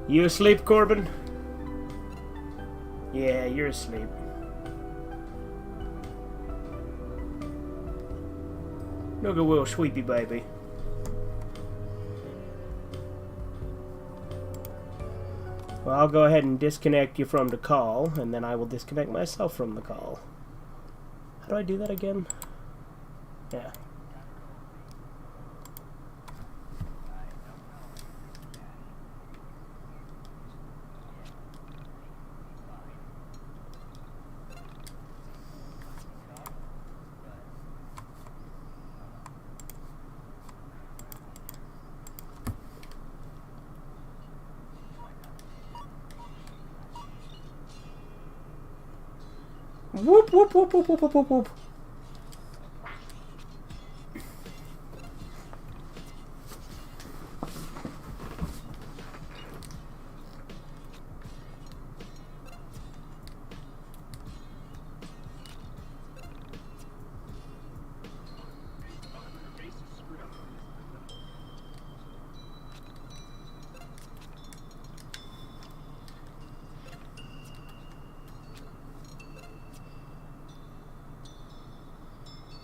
You asleep, Corbin? Yeah, you're asleep. Look at Will Sweepy baby. Well, I'll go ahead and disconnect you from the call, and then I will disconnect myself from the call. How do I do that again? Yeah. Whoop, whoop, whoop, whoop, whoop, whoop, whoop, whoop.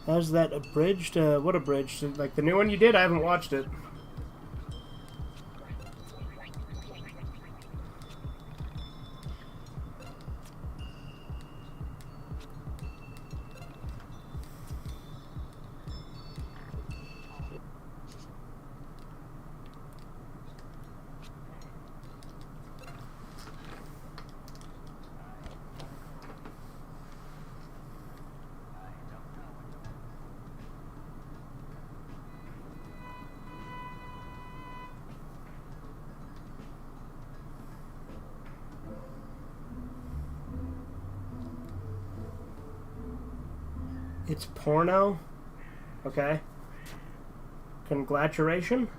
How's that abridged? What abridged? Like the new one you did? I haven't watched it. It's porno? Okay. Congratulation?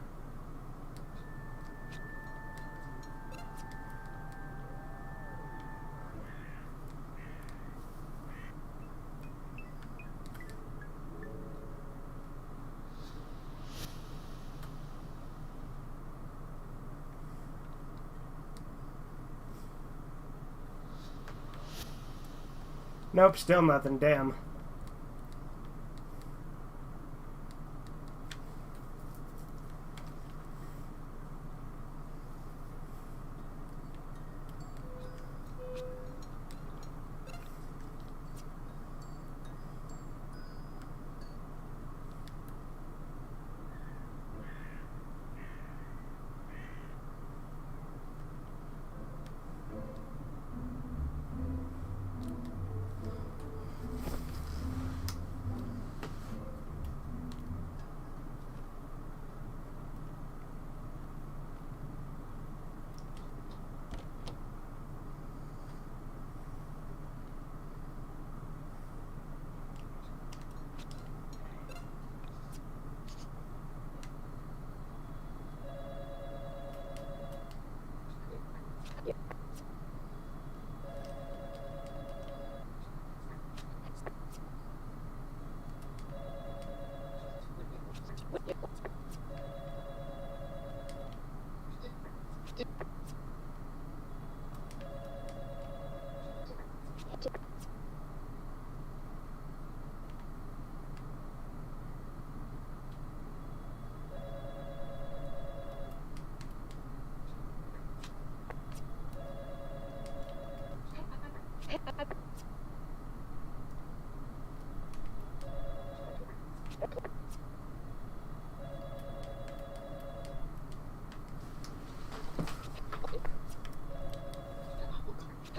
Nope, still nothing, damn.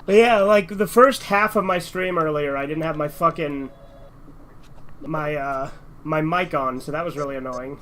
But yeah, like the first half of my stream earlier, I didn't have my fucking my mic on, so that was really annoying.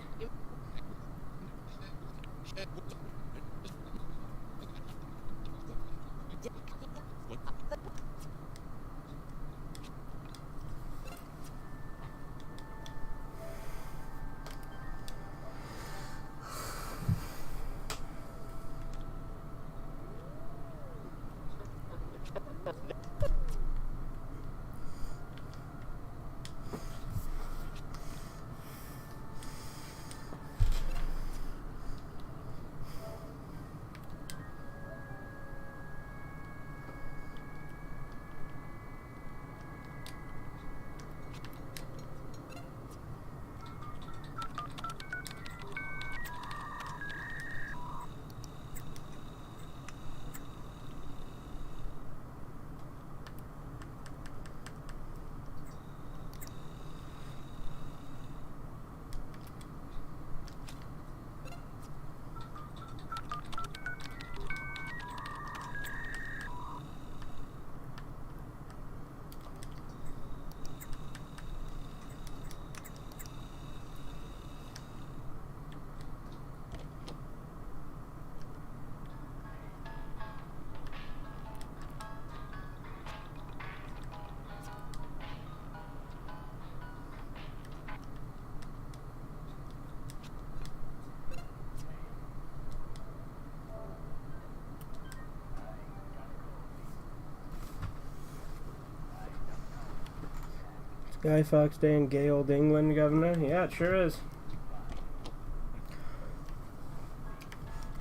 Guy Fawkes Day and gay old England, Governor. Yeah, it sure is.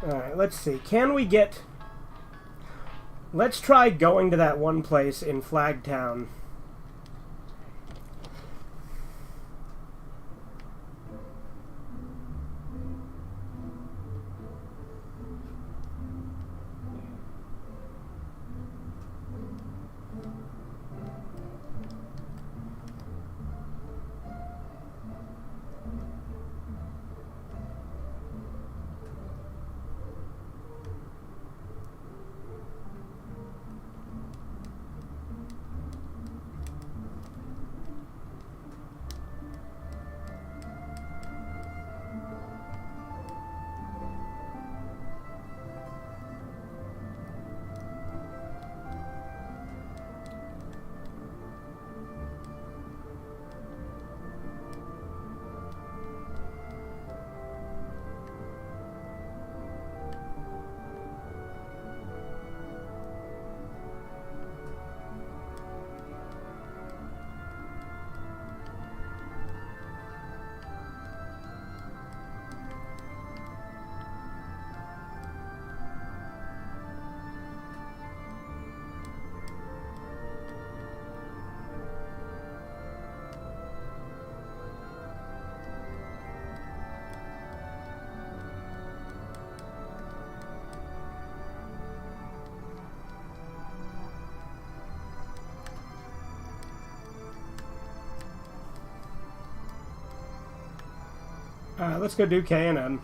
Alright, let's see. Can we get... Let's try going to that one place in Flagtown. Alright, let's go do K&N.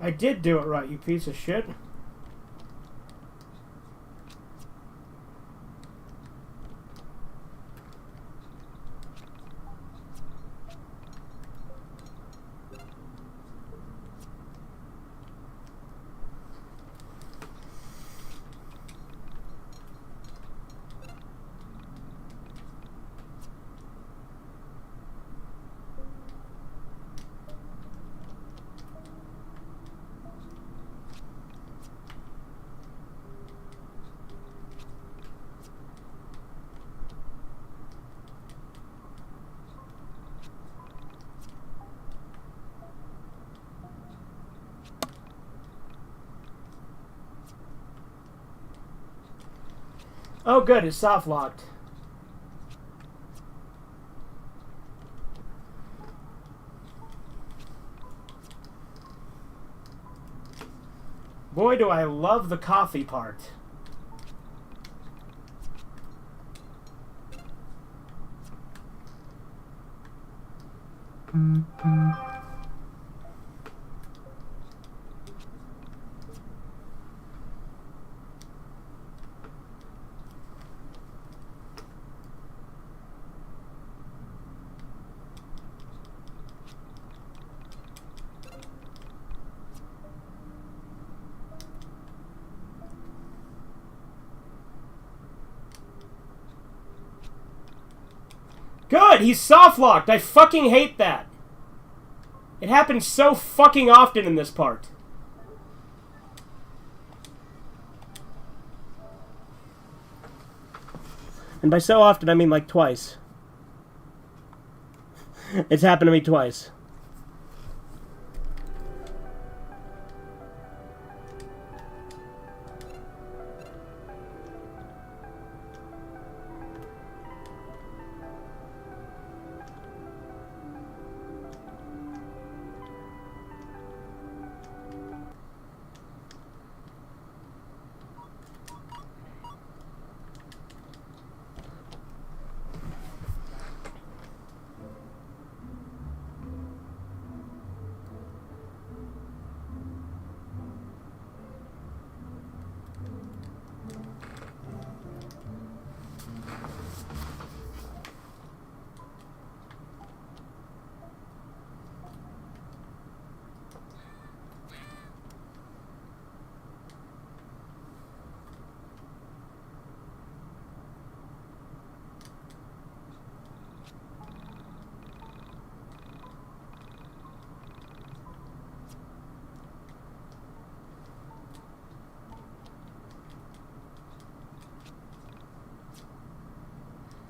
I did do it right, you piece of shit. Oh good, it's soft locked. Boy, do I love the coffee part. Good! He's soft-locked! I fucking hate that! It happens so fucking often in this part. And by so often, I mean like twice. It's happened to me twice.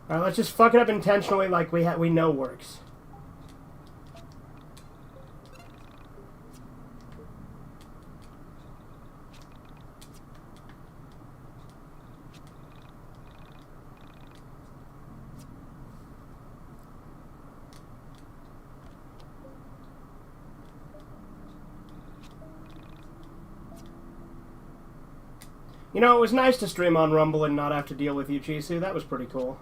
Alright, let's just fuck it up intentionally like we know works. You know, it was nice to stream on Rumble and not have to deal with you, Chisu. That was pretty cool.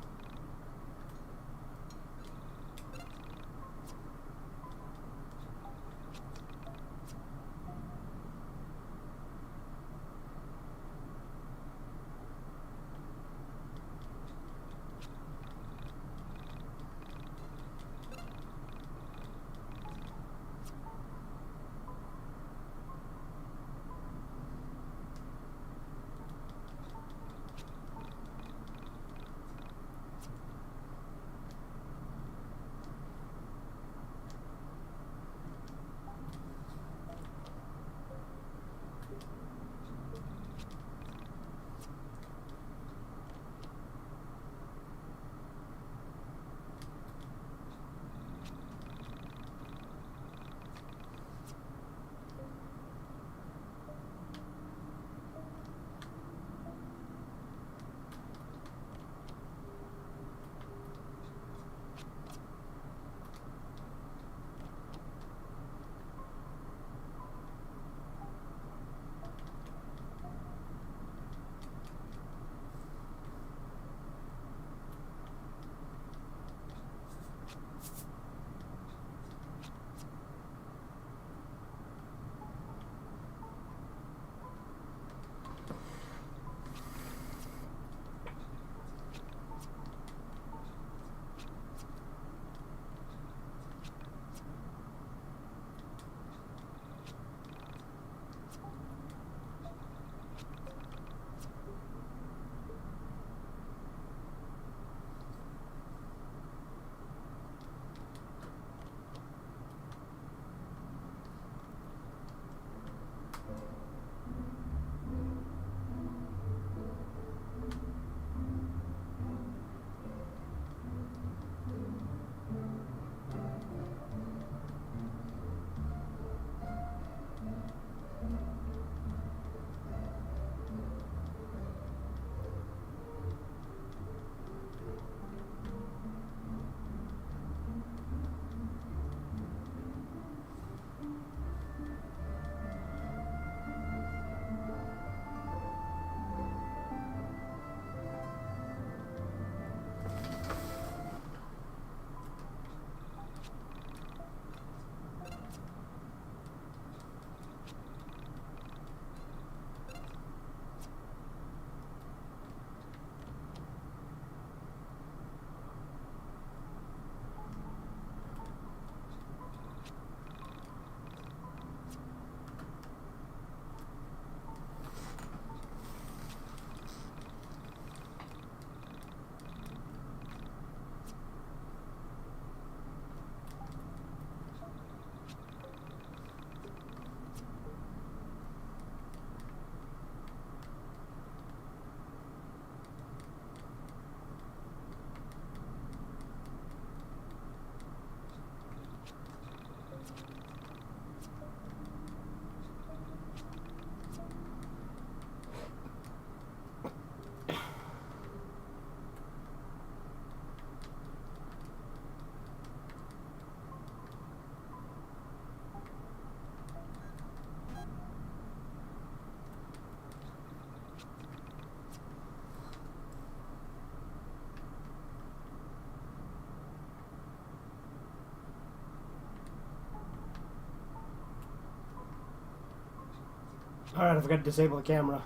Alright, I forgot to disable the camera.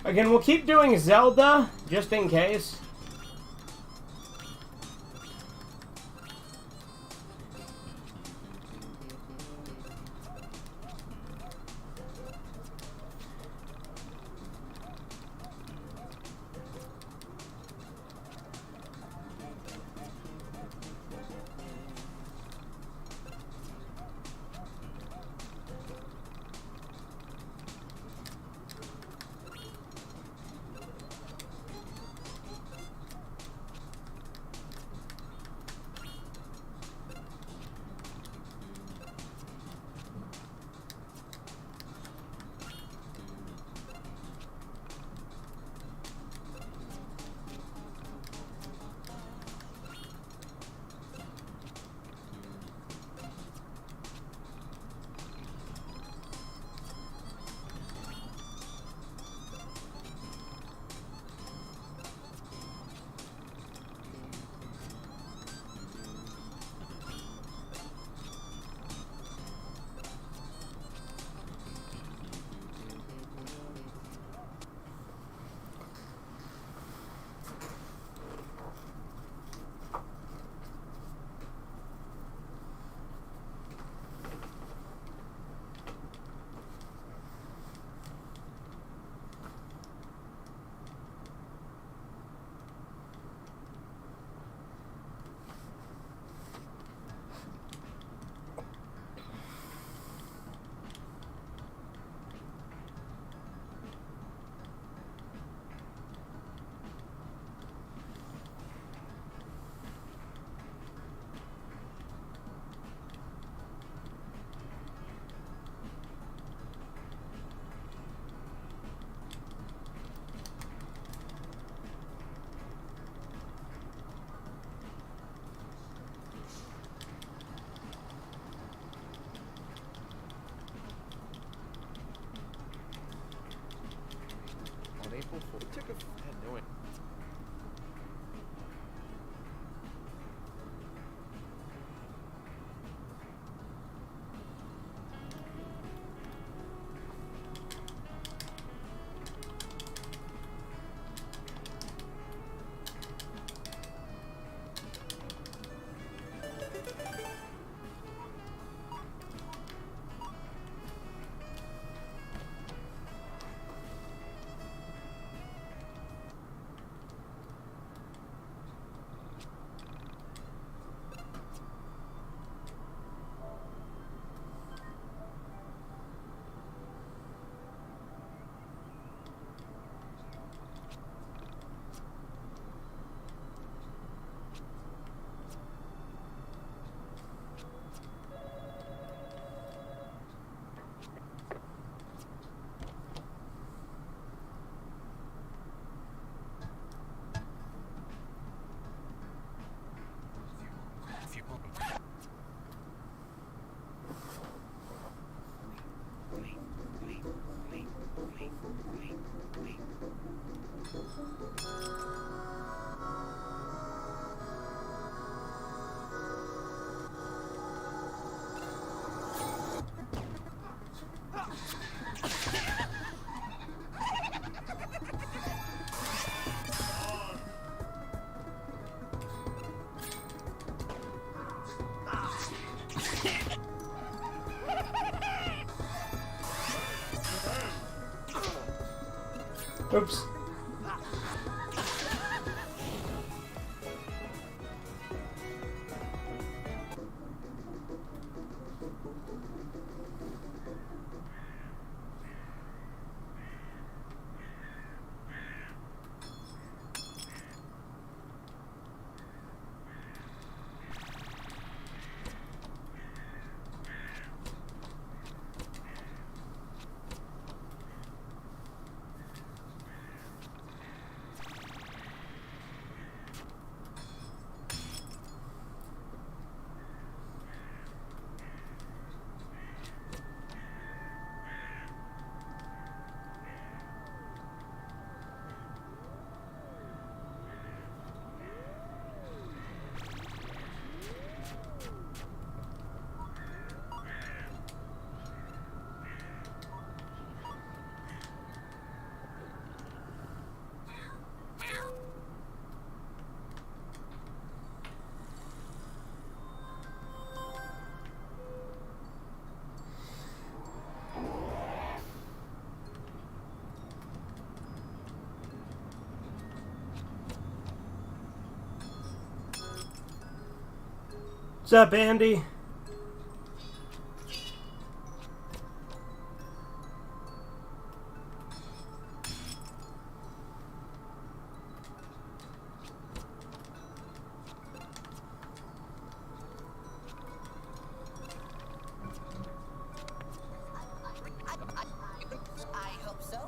Again, we'll keep doing Zelda, just in case. Oops. What's up, Andy? I hope so.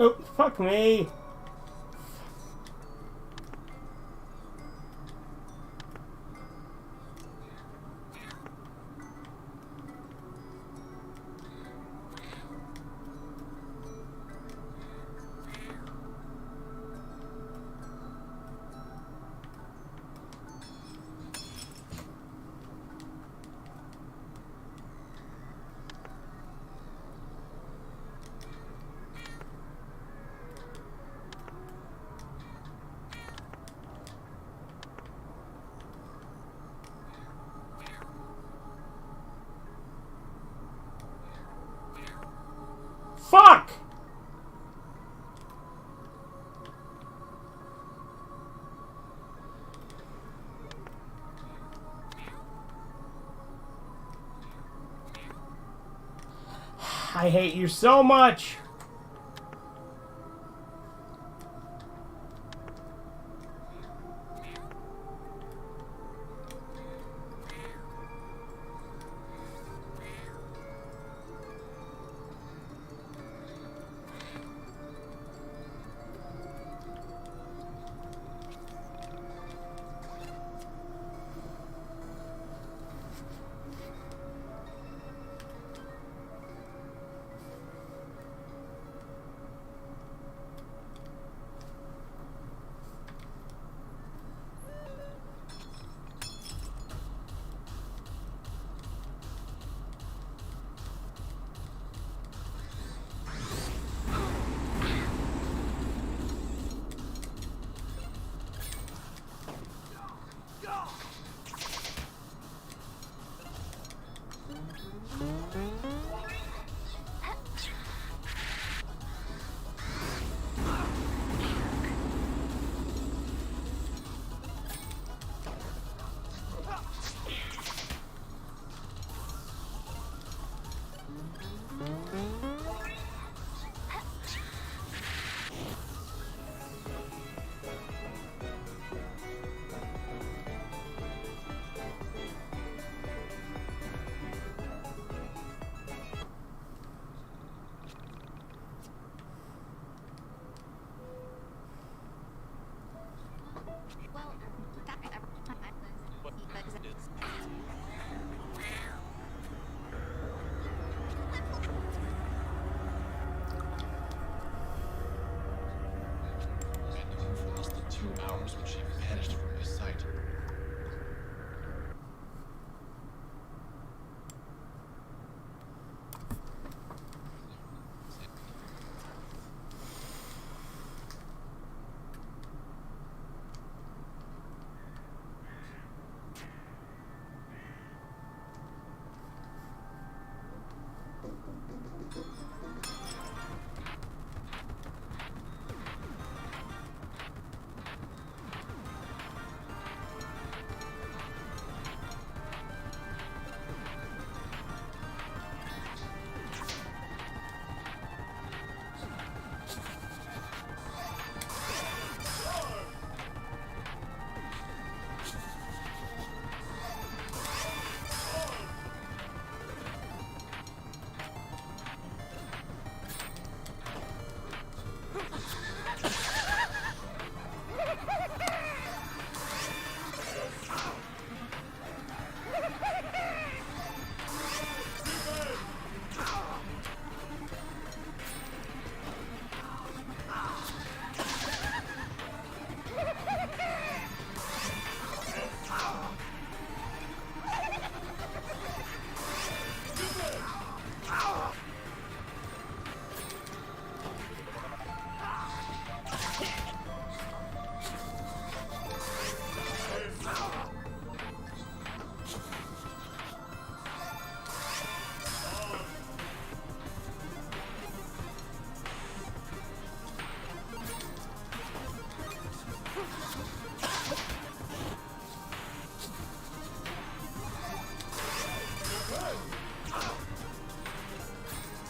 Oh, fuck me! Fuck! I hate you so much!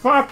Fuck!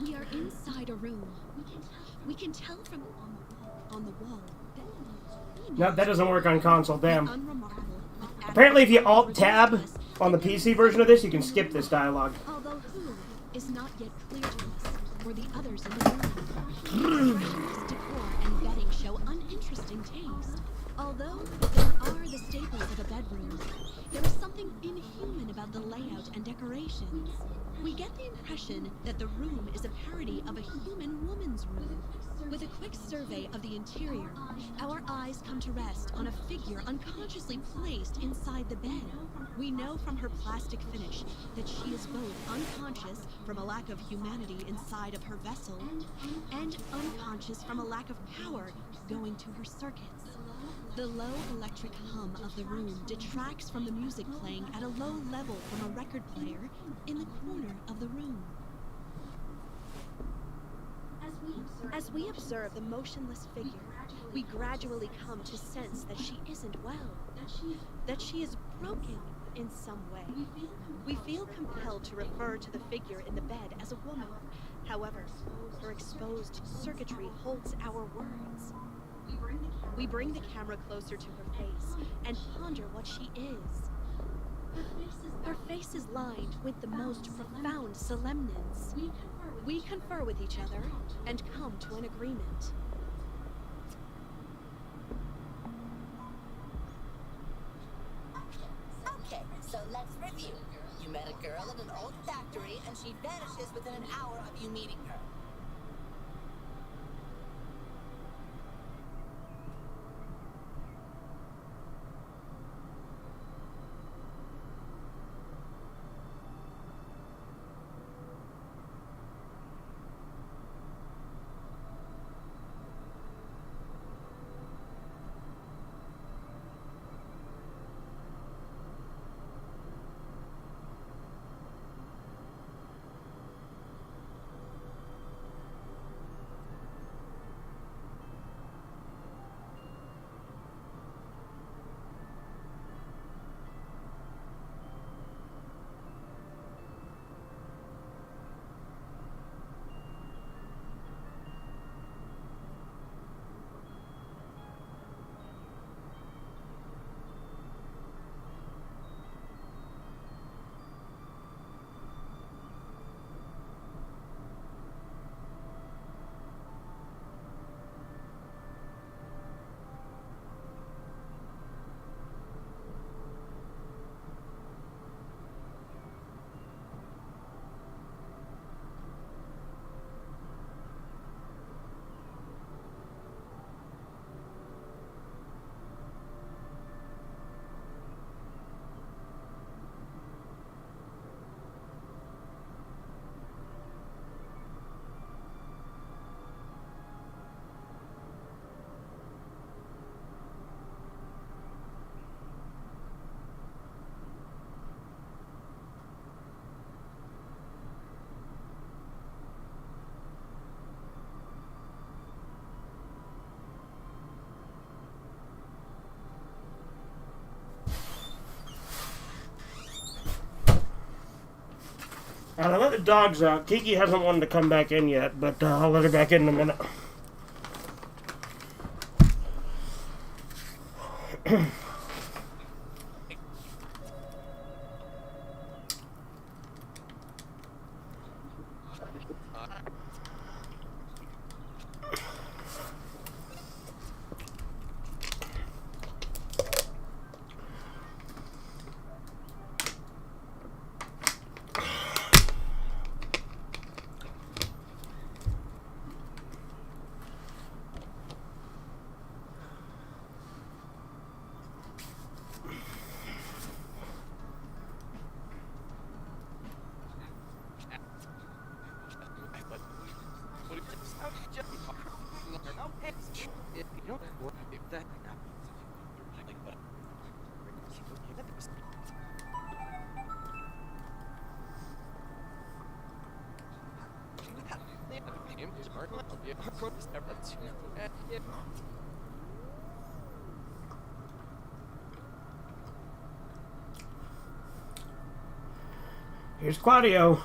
We are inside a room. We can tell from on the wall. No, that doesn't work on console, damn. Apparently if you Alt-Tab on the PC version of this, you can skip this dialogue. Although who is not yet clear to us, or the others in the room. Expressionless decor and bedding show uninteresting taste. Although there are the staples of a bedroom, there is something inhuman about the layout and decorations. We get the impression that the room is a parody of a human woman's room. With a quick survey of the interior, our eyes come to rest on a figure unconsciously placed inside the bed. We know from her plastic finish that she is both unconscious from a lack of humanity inside of her vessel, and unconscious from a lack of power going to her circuits. The low electric hum of the room detracts from the music playing at a low level from a record player in the corner of the room. As we observe the motionless figure, we gradually come to sense that she isn't well, that she is broken in some way. We feel compelled to refer to the figure in the bed as a woman. However, her exposed circuitry holds our words. We bring the camera closer to her face and ponder what she is. Her face is lined with the most profound solemnance. We confer with each other and come to an agreement. Okay, so let's review. You met a girl in an old factory and she vanishes within an hour of you meeting her. The dog's out. Kiki hasn't wanted to come back in yet, but I'll let her back in a minute. Here's Claudio.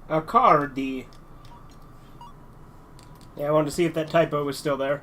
A car D. Yeah, I wanted to see if that typo was still there.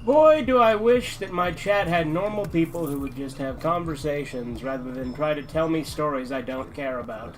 Boy, do I wish that my chat had normal people who would just have conversations rather than try to tell me stories I don't care about.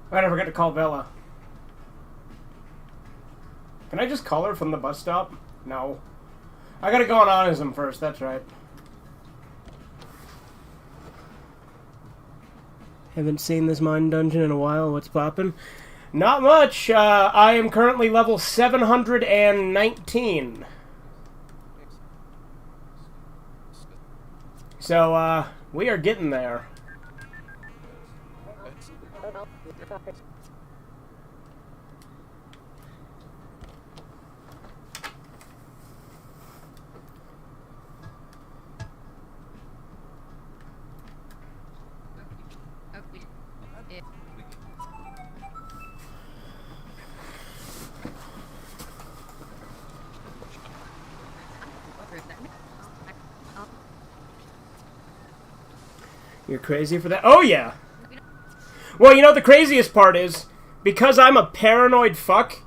Right, I forgot to call Bella. Can I just call her from the bus stop? No. I gotta go on Onism first, that's right. Haven't seen this mine dungeon in a while. What's poppin'? Not much. I am currently level 719. So, we are getting there. You're crazy for that? Oh, yeah. Well, you know, the craziest part is, because I'm a paranoid fuck,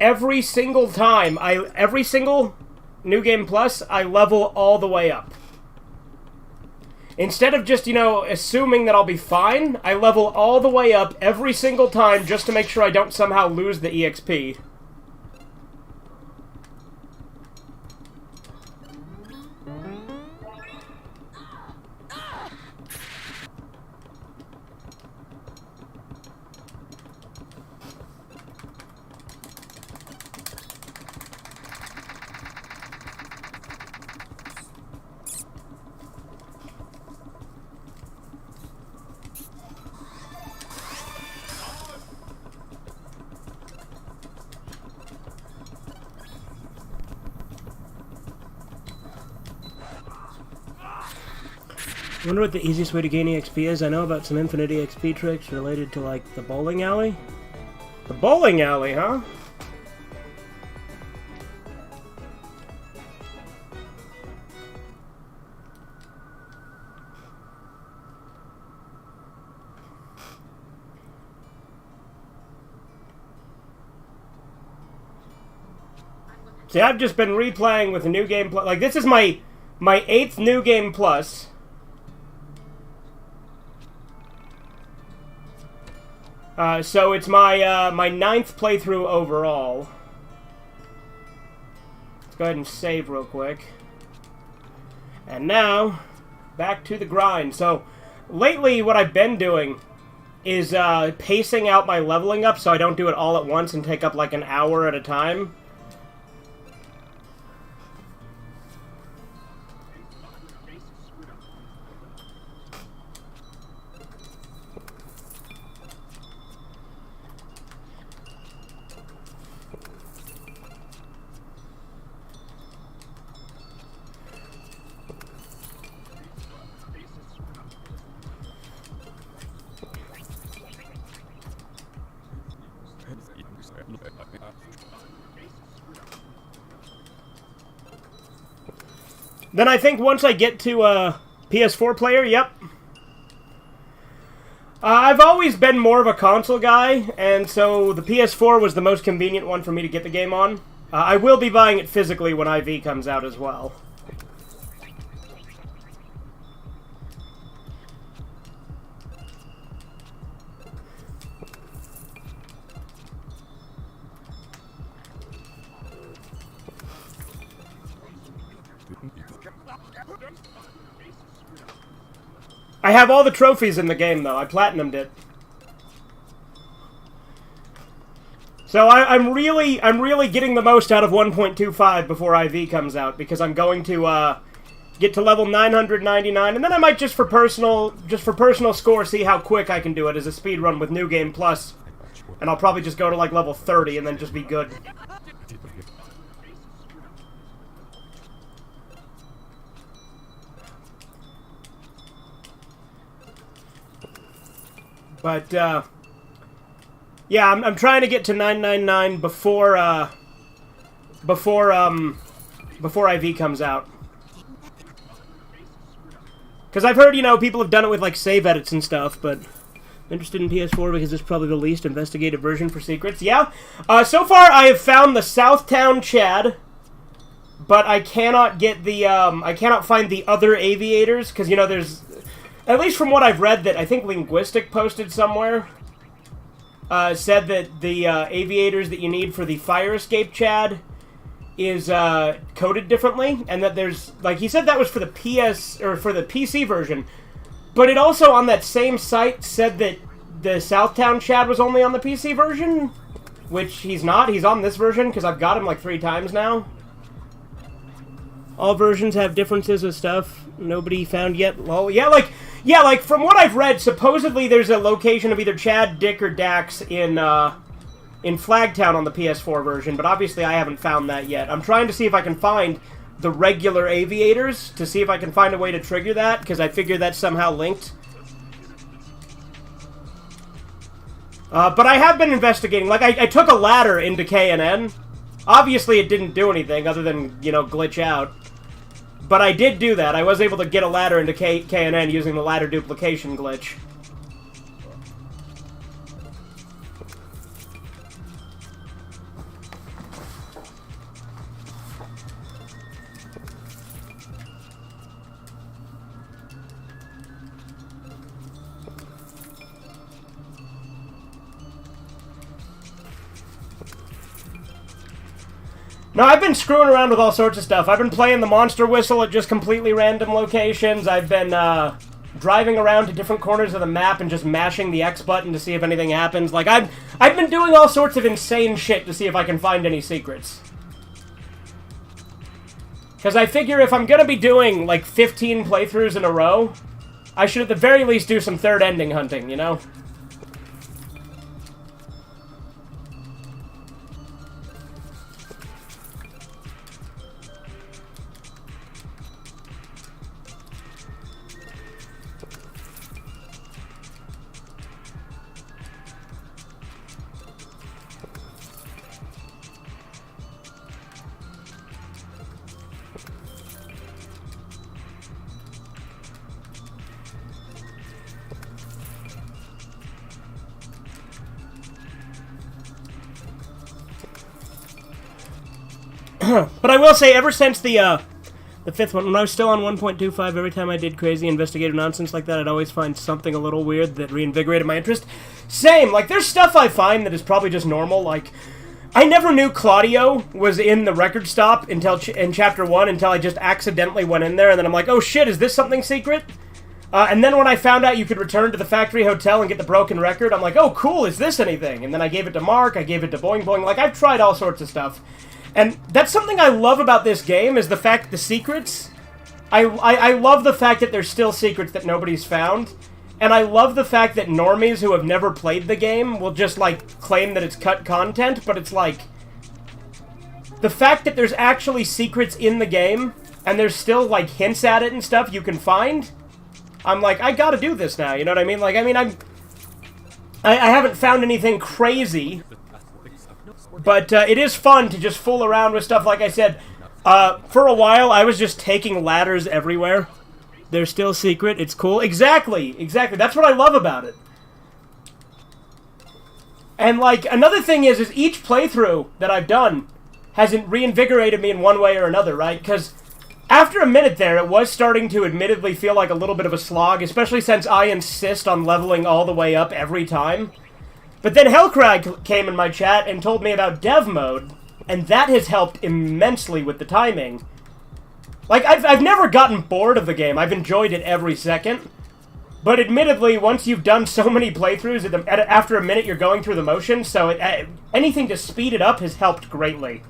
every single time, every single New Game Plus, I level all the way up. Instead of just, you know, assuming that I'll be fine, I level all the way up every single time just to make sure I don't somehow lose the EXP. I wonder what the easiest way to gain EXP is. I know about some infinite EXP tricks related to, like, the bowling alley. The bowling alley, huh? See, I've just been replaying with a New Game Plus. Like, this is my 8th New Game Plus. So it's my my 9th playthrough overall. Let's go ahead and save real quick. And now, back to the grind. So, lately what I've been doing is pacing out my leveling up so I don't do it all at once and take up like an hour at a time. Then I think once I get to PS4 player, yep. I've always been more of a console guy, and so the PS4 was the most convenient one for me to get the game on. I will be buying it physically when IV comes out as well. I have all the trophies in the game, though. I platinumed it. So I'm really getting the most out of 1.25 before IV comes out, because I'm going to get to level 999, and then I might just for personal score see how quick I can do it as a speed run with New Game Plus, and I'll probably just go to like level 30 and then just be good. But, yeah, I'm trying to get to 999 before IV comes out. Because I've heard, you know, people have done it with, like, save edits and stuff, but I'm interested in PS4 because it's probably the least investigative version for secrets. Yeah, so far I have found the Southtown Chad, but I cannot get the, I cannot find the other aviators, because, you know, there's... At least from what I've read, that I think Linguistic posted somewhere, said that the aviators that you need for the fire escape Chad is coded differently, and that there's, like, he said that was for the PS, or for the PC version, but it also on that same site said that the Southtown Chad was only on the PC version, which he's not. He's on this version, because I've got him like 3 times now. All versions have differences with stuff nobody found yet. Well, yeah, like from what I've read, supposedly there's a location of either Chad, Dick, or Dax in Flagtown on the PS4 version, but obviously I haven't found that yet. I'm trying to see if I can find the regular aviators, to see if I can find a way to trigger that, because I figure that's somehow linked. But I have been investigating. Like, I took a ladder into KNN. Obviously it didn't do anything other than, you know, glitch out. But I did do that. I was able to get a ladder into K&N using the ladder duplication glitch. No, I've been screwing around with all sorts of stuff. I've been playing the monster whistle at just completely random locations. I've been driving around to different corners of the map and just mashing the X button to see if anything happens. Like, I've been doing all sorts of insane shit to see if I can find any secrets. Because I figure if I'm going to be doing, like, 15 playthroughs in a row, I should at the very least do some third ending hunting, you know? But I will say, ever since the fifth one, when I was still on 1.25, every time I did crazy investigative nonsense like that, I'd always find something a little weird that reinvigorated my interest. Same, like, there's stuff I find that is probably just normal, like, I never knew Claudio was in the record stop until in Chapter 1, until I just accidentally went in there, and then I'm like, oh shit, is this something secret? And then when I found out you could return to the factory hotel and get the broken record, I'm like, oh cool, is this anything? And then I gave it to Mark, I gave it to Boing Boing, like, I've tried all sorts of stuff. And that's something I love about this game, is the fact the secrets. I love the fact that there's still secrets that nobody's found. And I love the fact that normies who have never played the game will just, like, claim that it's cut content, but it's like... The fact that there's actually secrets in the game, and there's still, like, hints at it and stuff you can find, I'm like, I gotta do this now, you know what I mean? Like, I mean, I haven't found anything crazy... But it is fun to just fool around with stuff, like I said. For a while, I was just taking ladders everywhere. They're still secret. It's cool. Exactly. That's what I love about it. And, like, another thing is each playthrough that I've done hasn't reinvigorated me in one way or another, right? Because after a minute there, it was starting to admittedly feel like a little bit of a slog, especially since I insist on leveling all the way up every time. But then Hellcry came in my chat and told me about dev mode, and that has helped immensely with the timing. Like, I've never gotten bored of the game. I've enjoyed it every second. But admittedly, once you've done so many playthroughs, after a minute you're going through the motions, so anything to speed it up has helped greatly.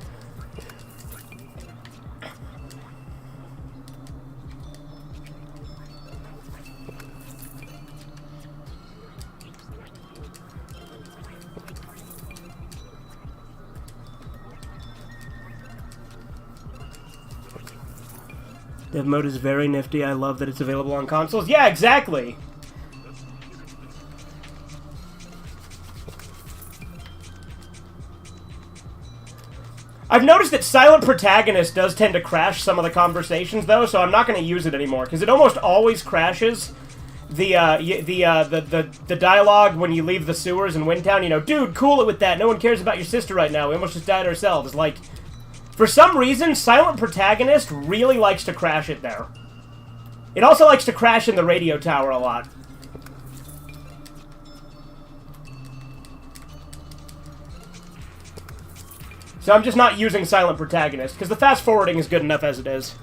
Dev mode is very nifty. I love that it's available on consoles. Yeah, exactly! I've noticed that Silent Protagonist does tend to crash some of the conversations, though, so I'm not going to use it anymore, because it almost always crashes the dialogue when you leave the sewers in Windtown. You know, dude, cool it with that. No one cares about your sister right now. We almost just died ourselves. Like... For some reason, Silent Protagonist really likes to crash it there. It also likes to crash in the radio tower a lot. So I'm just not using Silent Protagonist, because the fast forwarding is good enough as it is.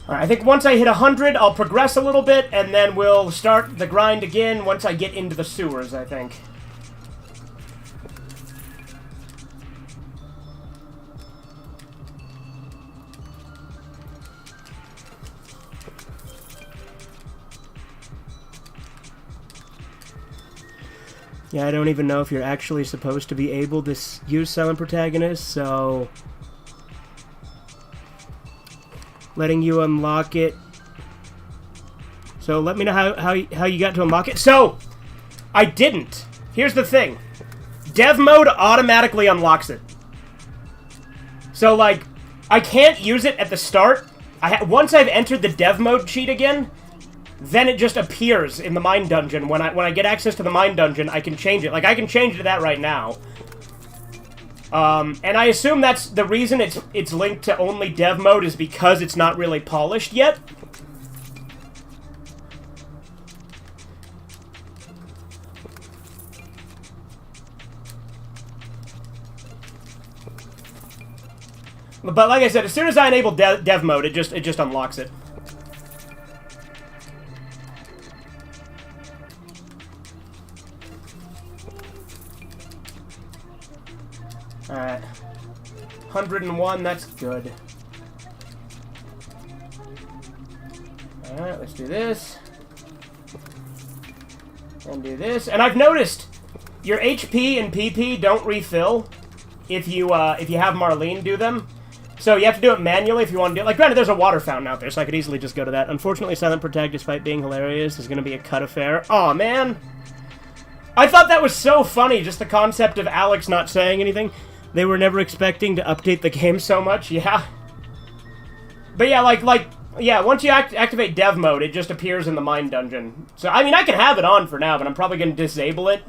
Alright, I think once I hit 100, I'll progress a little bit, and then we'll start the grind again once I get into the sewers, I think. Yeah, I don't even know if you're actually supposed to be able to use Silent Protagonist, so... letting you unlock it So let me know how you got to unlock it. So, I didn't. Here's the thing. Dev mode automatically unlocks it. So, like, I can't use it at the start. Once I've entered the dev mode cheat again, then it just appears in the mine dungeon. When I get access to the mine dungeon, I can change it. Like, I can change it to that right now. And I assume that's the reason it's linked to only dev mode is because it's not really polished yet. But like I said, as soon as I enable dev mode, it just unlocks it. Alright. 101, that's good. Alright, let's do this. And do this. And I've noticed your HP and PP don't refill if you have Marlene do them. So you have to do it manually if you want to do it. Like, granted, there's a water fountain out there, so I could easily just go to that. Unfortunately, Silent Protect, despite being hilarious, is going to be a cut affair. Aw, man. I thought that was so funny, just the concept of Alex not saying anything. They were never expecting to update the game so much, yeah. But yeah, yeah, once you activate dev mode, it just appears in the mine dungeon. So, I mean, I can have it on for now, but I'm probably going to disable it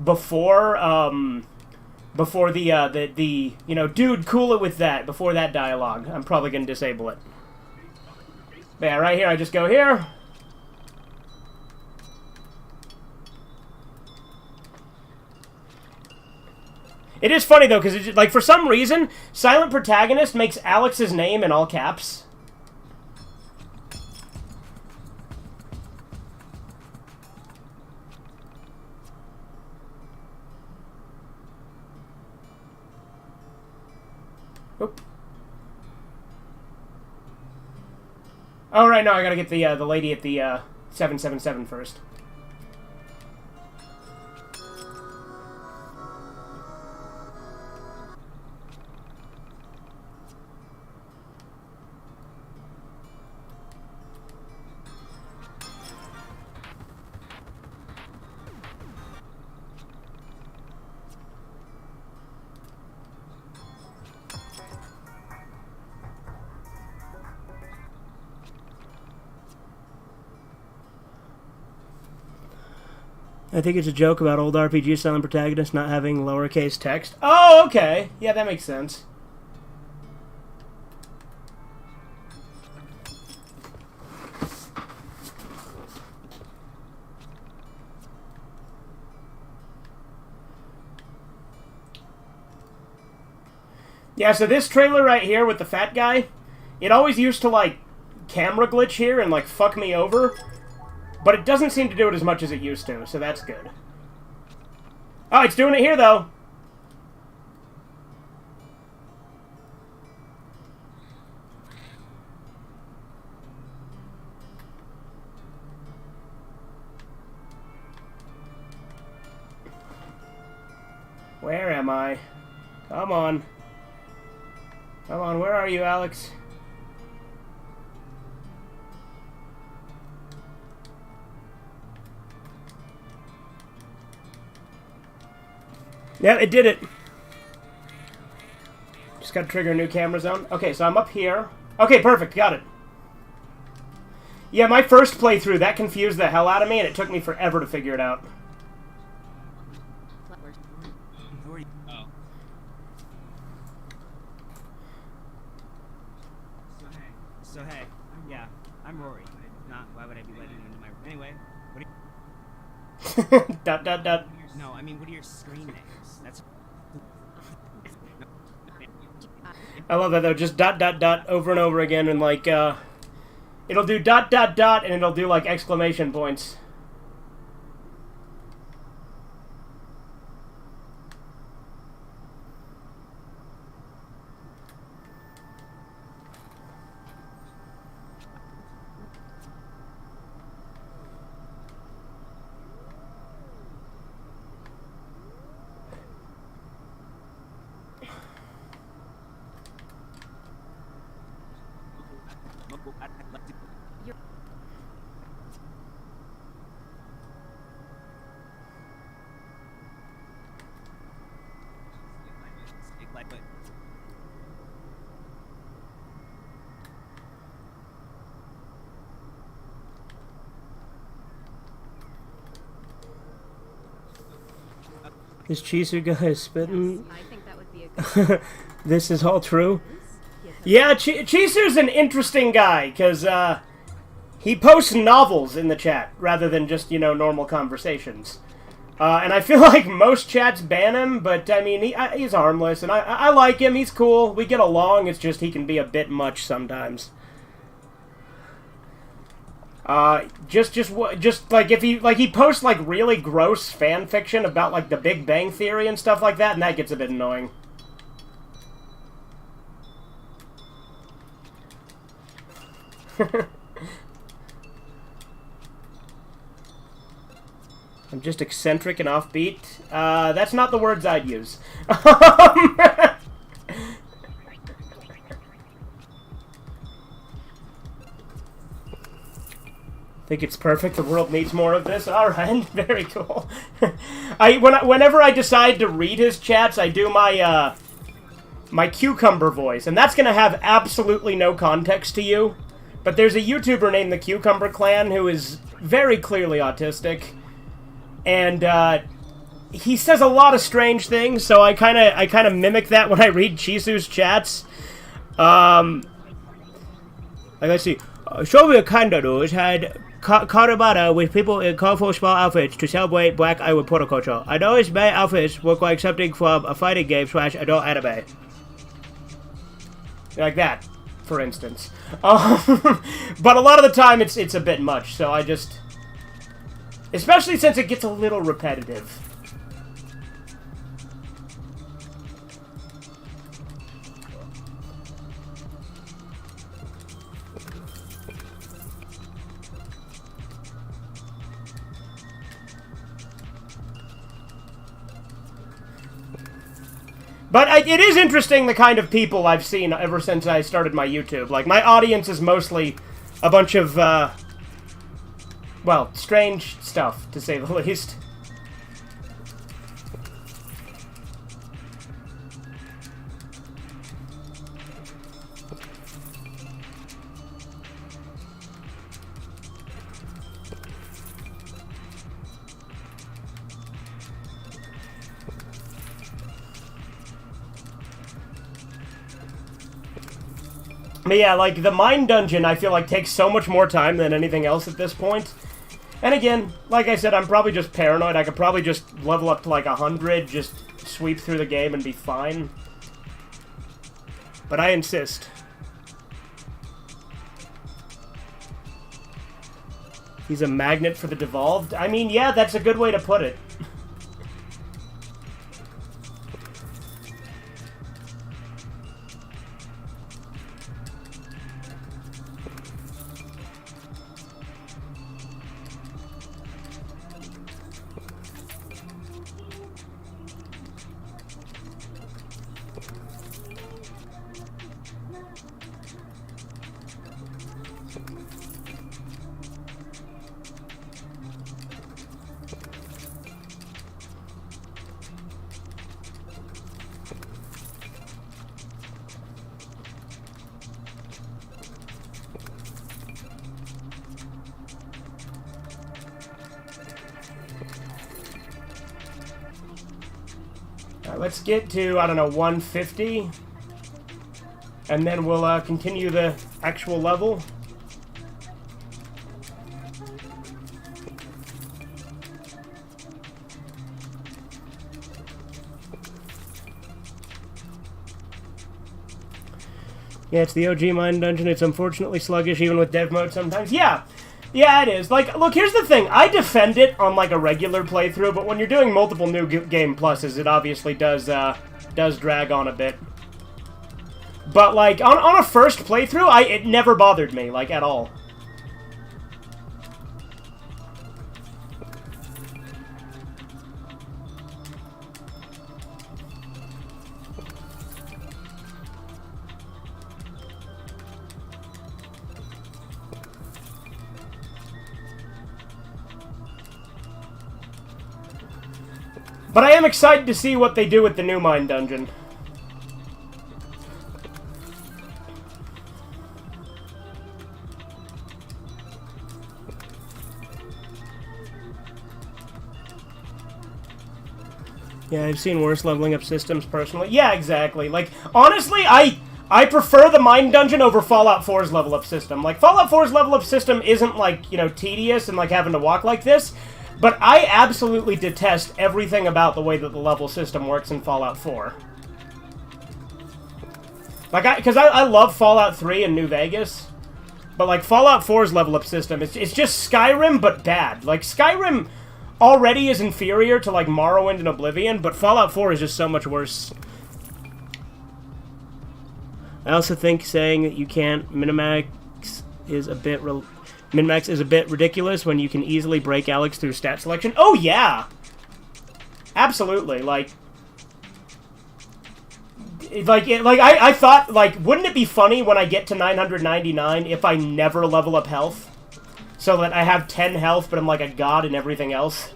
before the you know, dude, cool it with that, before that dialogue. I'm probably going to disable it. But yeah, right here, I just go here. It is funny, though, because, like, for some reason, Silent Protagonist makes Alex's name in all caps. Oop. Oh, right, no, I gotta get the lady at the 777 first. I think it's a joke about old RPG Silent Protagonist not having lowercase text. Oh, okay. Yeah, that makes sense. Yeah, so this trailer right here with the fat guy, it always used to, like, camera glitch here and, like, fuck me over. But it doesn't seem to do it as much as it used to, so that's good. Oh, it's doing it here, though. Where am I? Come on. Come on, where are you, Alex? Yeah, it did it. Just gotta trigger a new camera zone. Okay, so I'm up here. Okay, perfect, got it. Yeah, my first playthrough, that confused the hell out of me, and it took me forever to figure it out. Oh. So hey, yeah, I'm Rory. Not, why would I be letting you into my... Anyway, what are you... Dot, dot, dot. No, I mean, what are your screen names? That's... I love that, though. Just dot, dot, dot over and over again, and, like, it'll do dot, dot, dot, and it'll do, like, exclamation points. This Chisu guy is spitting. I think that would be a good This is all true. Yeah, Chisu's an interesting guy, because he posts novels in the chat, rather than just, you know, normal conversations. And I feel like most chats ban him, but, I mean, he's harmless, and I like him, he's cool, we get along, it's just he can be a bit much sometimes. Just like if he posts like really gross fan fiction about like the Big Bang Theory and stuff like that, and that gets a bit annoying. I'm just eccentric and offbeat. That's not the words I'd use. Think it's perfect. The world needs more of this. All right, very cool. Whenever I decide to read his chats, I do my my cucumber voice, and that's gonna have absolutely no context to you. But there's a YouTuber named the Cucumber Clan who is very clearly autistic, and he says a lot of strange things. So I kind of mimic that when I read Chisu's chats. Like let's see, Soviet Kandaros had Karabata with people in colorful small outfits to celebrate Black Island culture. I noticed many outfits look like something from a fighting game / adult anime. Like that, for instance. But a lot of the time it's a bit much, so I just... Especially since it gets a little repetitive. But it is interesting the kind of people I've seen ever since I started my YouTube. Like, my audience is mostly a bunch of, well, strange stuff, to say the least. But yeah, like, the mine dungeon, I feel like, takes so much more time than anything else at this point. And again, like I said, I'm probably just paranoid. I could probably just level up to, like, 100, just sweep through the game and be fine. But I insist. He's a magnet for the devolved? I mean, yeah, that's a good way to put it. Let's get to, I don't know, 150. And then we'll continue the actual level. Yeah, it's the OG mine dungeon. It's unfortunately sluggish even with dev mode sometimes. Yeah, it is. Like, look, here's the thing. I defend it on, like, a regular playthrough, but when you're doing multiple new game pluses, it obviously does drag on a bit. But, like, on a first playthrough, it never bothered me, like, at all. But I am excited to see what they do with the new mine dungeon. Yeah, I've seen worse leveling up systems personally. Yeah, exactly. Like, honestly, I prefer the Mine Dungeon over Fallout 4's level up system. Like, Fallout 4's level up system isn't, like, you know, tedious and, like, having to walk like this, but I absolutely detest everything about the way that the level system works in Fallout 4. Like, because I love Fallout 3 and New Vegas, but, like, Fallout 4's level up system, it's just Skyrim, but bad. Like, Skyrim already is inferior to, like, Morrowind and Oblivion, but Fallout 4 is just so much worse. I also think saying that you can't min-max is a bit ridiculous when you can easily break Alex through stat selection. Oh, yeah! Absolutely, I thought, like, wouldn't it be funny when I get to 999 if I never level up health? So that I have 10 health, but I'm like a god in everything else.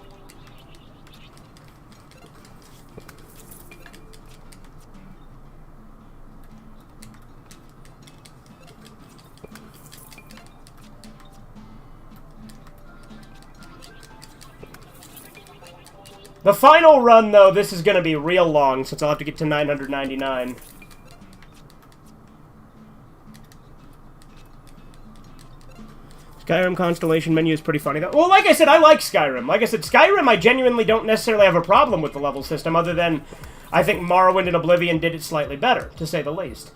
The final run, though, this is going to be real long, since I'll have to get to 999. Skyrim Constellation menu is pretty funny, though. Well, like I said, I like Skyrim. Like I said, Skyrim, I genuinely don't necessarily have a problem with the level system, other than I think Morrowind and Oblivion did it slightly better, to say the least.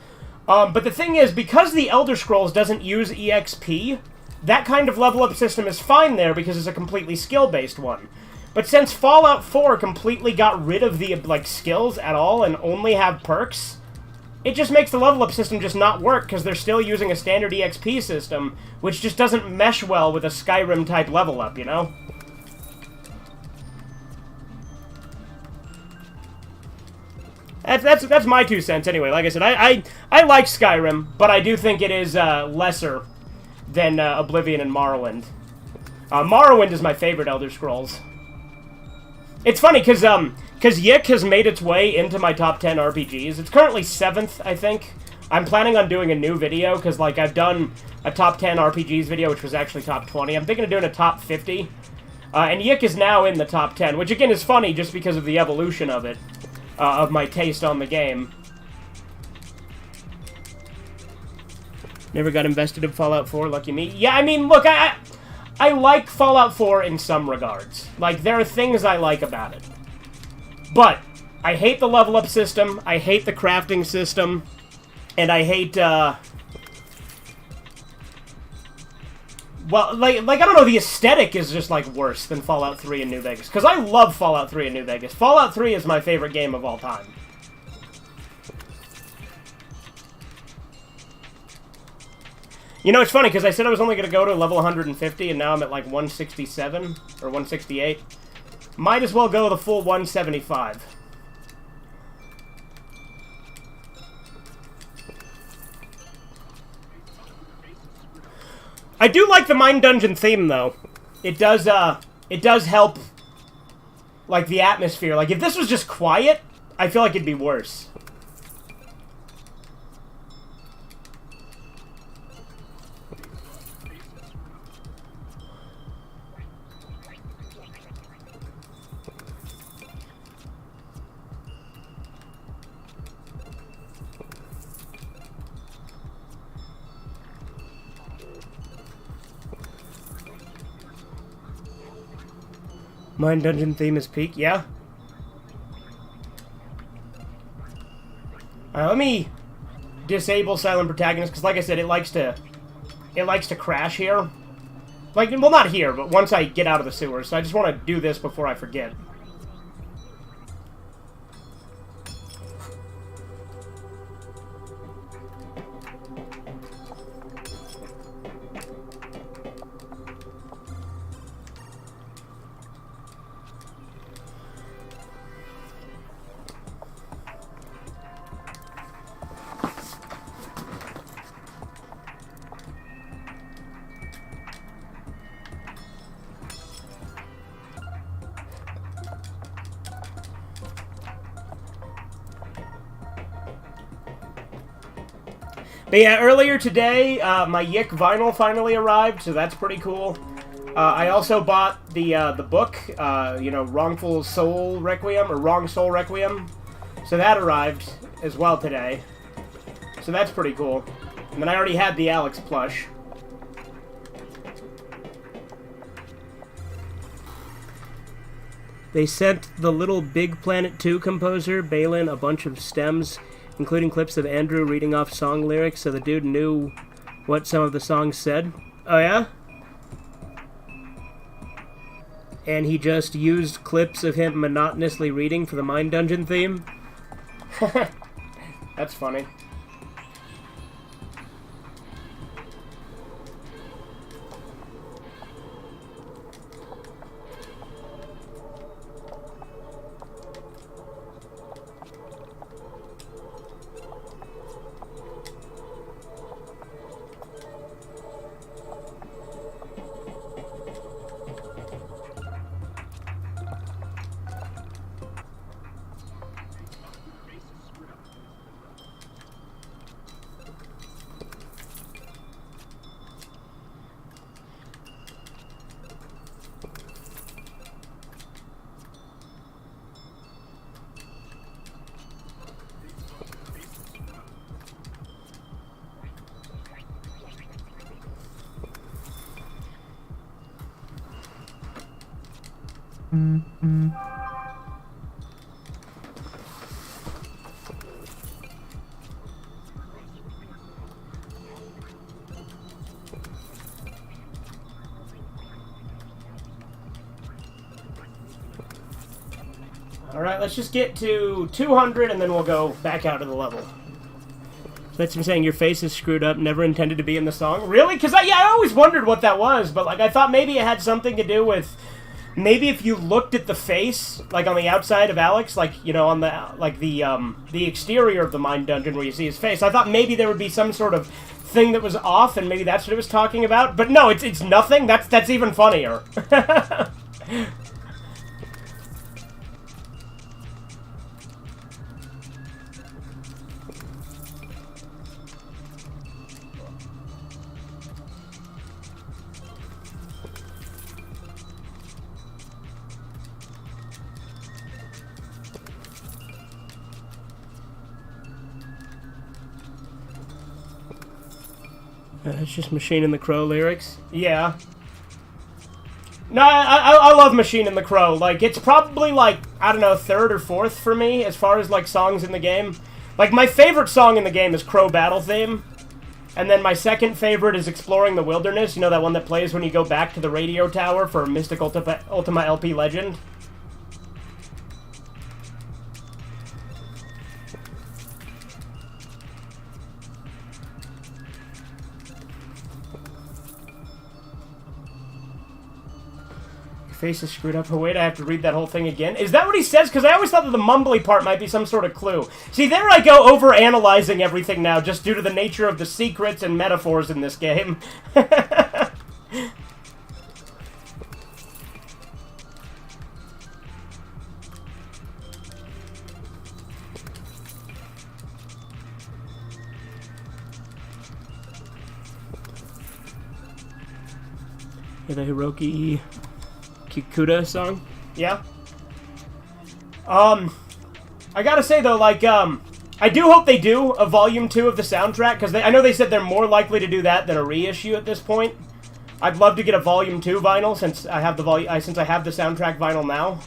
But the thing is, because the Elder Scrolls doesn't use EXP, that kind of level up system is fine there because it's a completely skill-based one. But since Fallout 4 completely got rid of the, like, skills at all and only have perks, it just makes the level up system just not work because they're still using a standard EXP system, which just doesn't mesh well with a Skyrim-type level up, you know? That's my 2 cents anyway. Like I said, I like Skyrim, but I do think it is lesser than Oblivion and Morrowind. Morrowind is my favorite Elder Scrolls. It's funny, because Yiik has made its way into my top 10 RPGs. It's currently 7th, I think. I'm planning on doing a new video, because, like, I've done a top 10 RPGs video, which was actually top 20. I'm thinking of doing a top 50. And Yiik is now in the top 10, which, again, is funny just because of the evolution of it, of my taste on the game. Never got invested in Fallout 4, lucky me. Yeah, I mean, look, I like Fallout 4 in some regards. Like, there are things I like about it. But I hate the level up system, I hate the crafting system, and I hate, well, like, I don't know, the aesthetic is just, like, worse than Fallout 3 and New Vegas. Because I love Fallout 3 and New Vegas. Fallout 3 is my favorite game of all time. You know, it's funny, because I said I was only going to go to level 150, and now I'm at, like, 167, or 168. Might as well go the full 175. I do like the Mine Dungeon theme, though. It does help, like, the atmosphere. Like, if this was just quiet, I feel like it'd be worse. Mine Dungeon theme is peak, yeah. Let me disable Silent Protagonist, because like I said, it likes to crash here. Like, well, not here, but once I get out of the sewers. So I just want to do this before I forget. But yeah, earlier today, my Yiik vinyl finally arrived, so that's pretty cool. I also bought the book, you know, Wrongful Soul Requiem, or Wrong Soul Requiem. So that arrived as well today. So that's pretty cool. And then I already had the Alex plush. They sent the Little Big Planet 2 composer, Balin, a bunch of stems, including clips of Andrew reading off song lyrics, so the dude knew what some of the songs said. Oh, yeah? And he just used clips of him monotonously reading for the Mind Dungeon theme? That's funny. Alright, let's just get to 200 and then we'll go back out of the level. So that's him saying your face is screwed up, never intended to be in the song. Really? Because I always wondered what that was, but like I thought maybe it had something to do with maybe if you looked at the face, like on the outside of Alex, like, you know, on the exterior of the Mind Dungeon where you see his face, I thought maybe there would be some sort of thing that was off and maybe that's what it was talking about. But no, it's nothing. That's even funnier. It's just Machine and the Crow lyrics. Yeah. No, I love Machine and the Crow. Like, it's probably, like, I don't know, third or fourth for me as far as, like, songs in the game. Like, my favorite song in the game is Crow Battle Theme. And then my second favorite is Exploring the Wilderness. You know, that one that plays when you go back to the radio tower for Mystic Ultima LP Legend? Face is screwed up. Oh, wait, I have to read that whole thing again. Is that what he says? Because I always thought that the mumbly part might be some sort of clue. See, there I go over-analyzing everything now, just due to the nature of the secrets and metaphors in this game. Yeah, the Hiroki Kikuta song? Yeah? I gotta say though, like, I do hope they do a volume 2 of the soundtrack, because I know they said they're more likely to do that than a reissue at this point. I'd love to get a volume 2 vinyl, since I have the soundtrack vinyl now.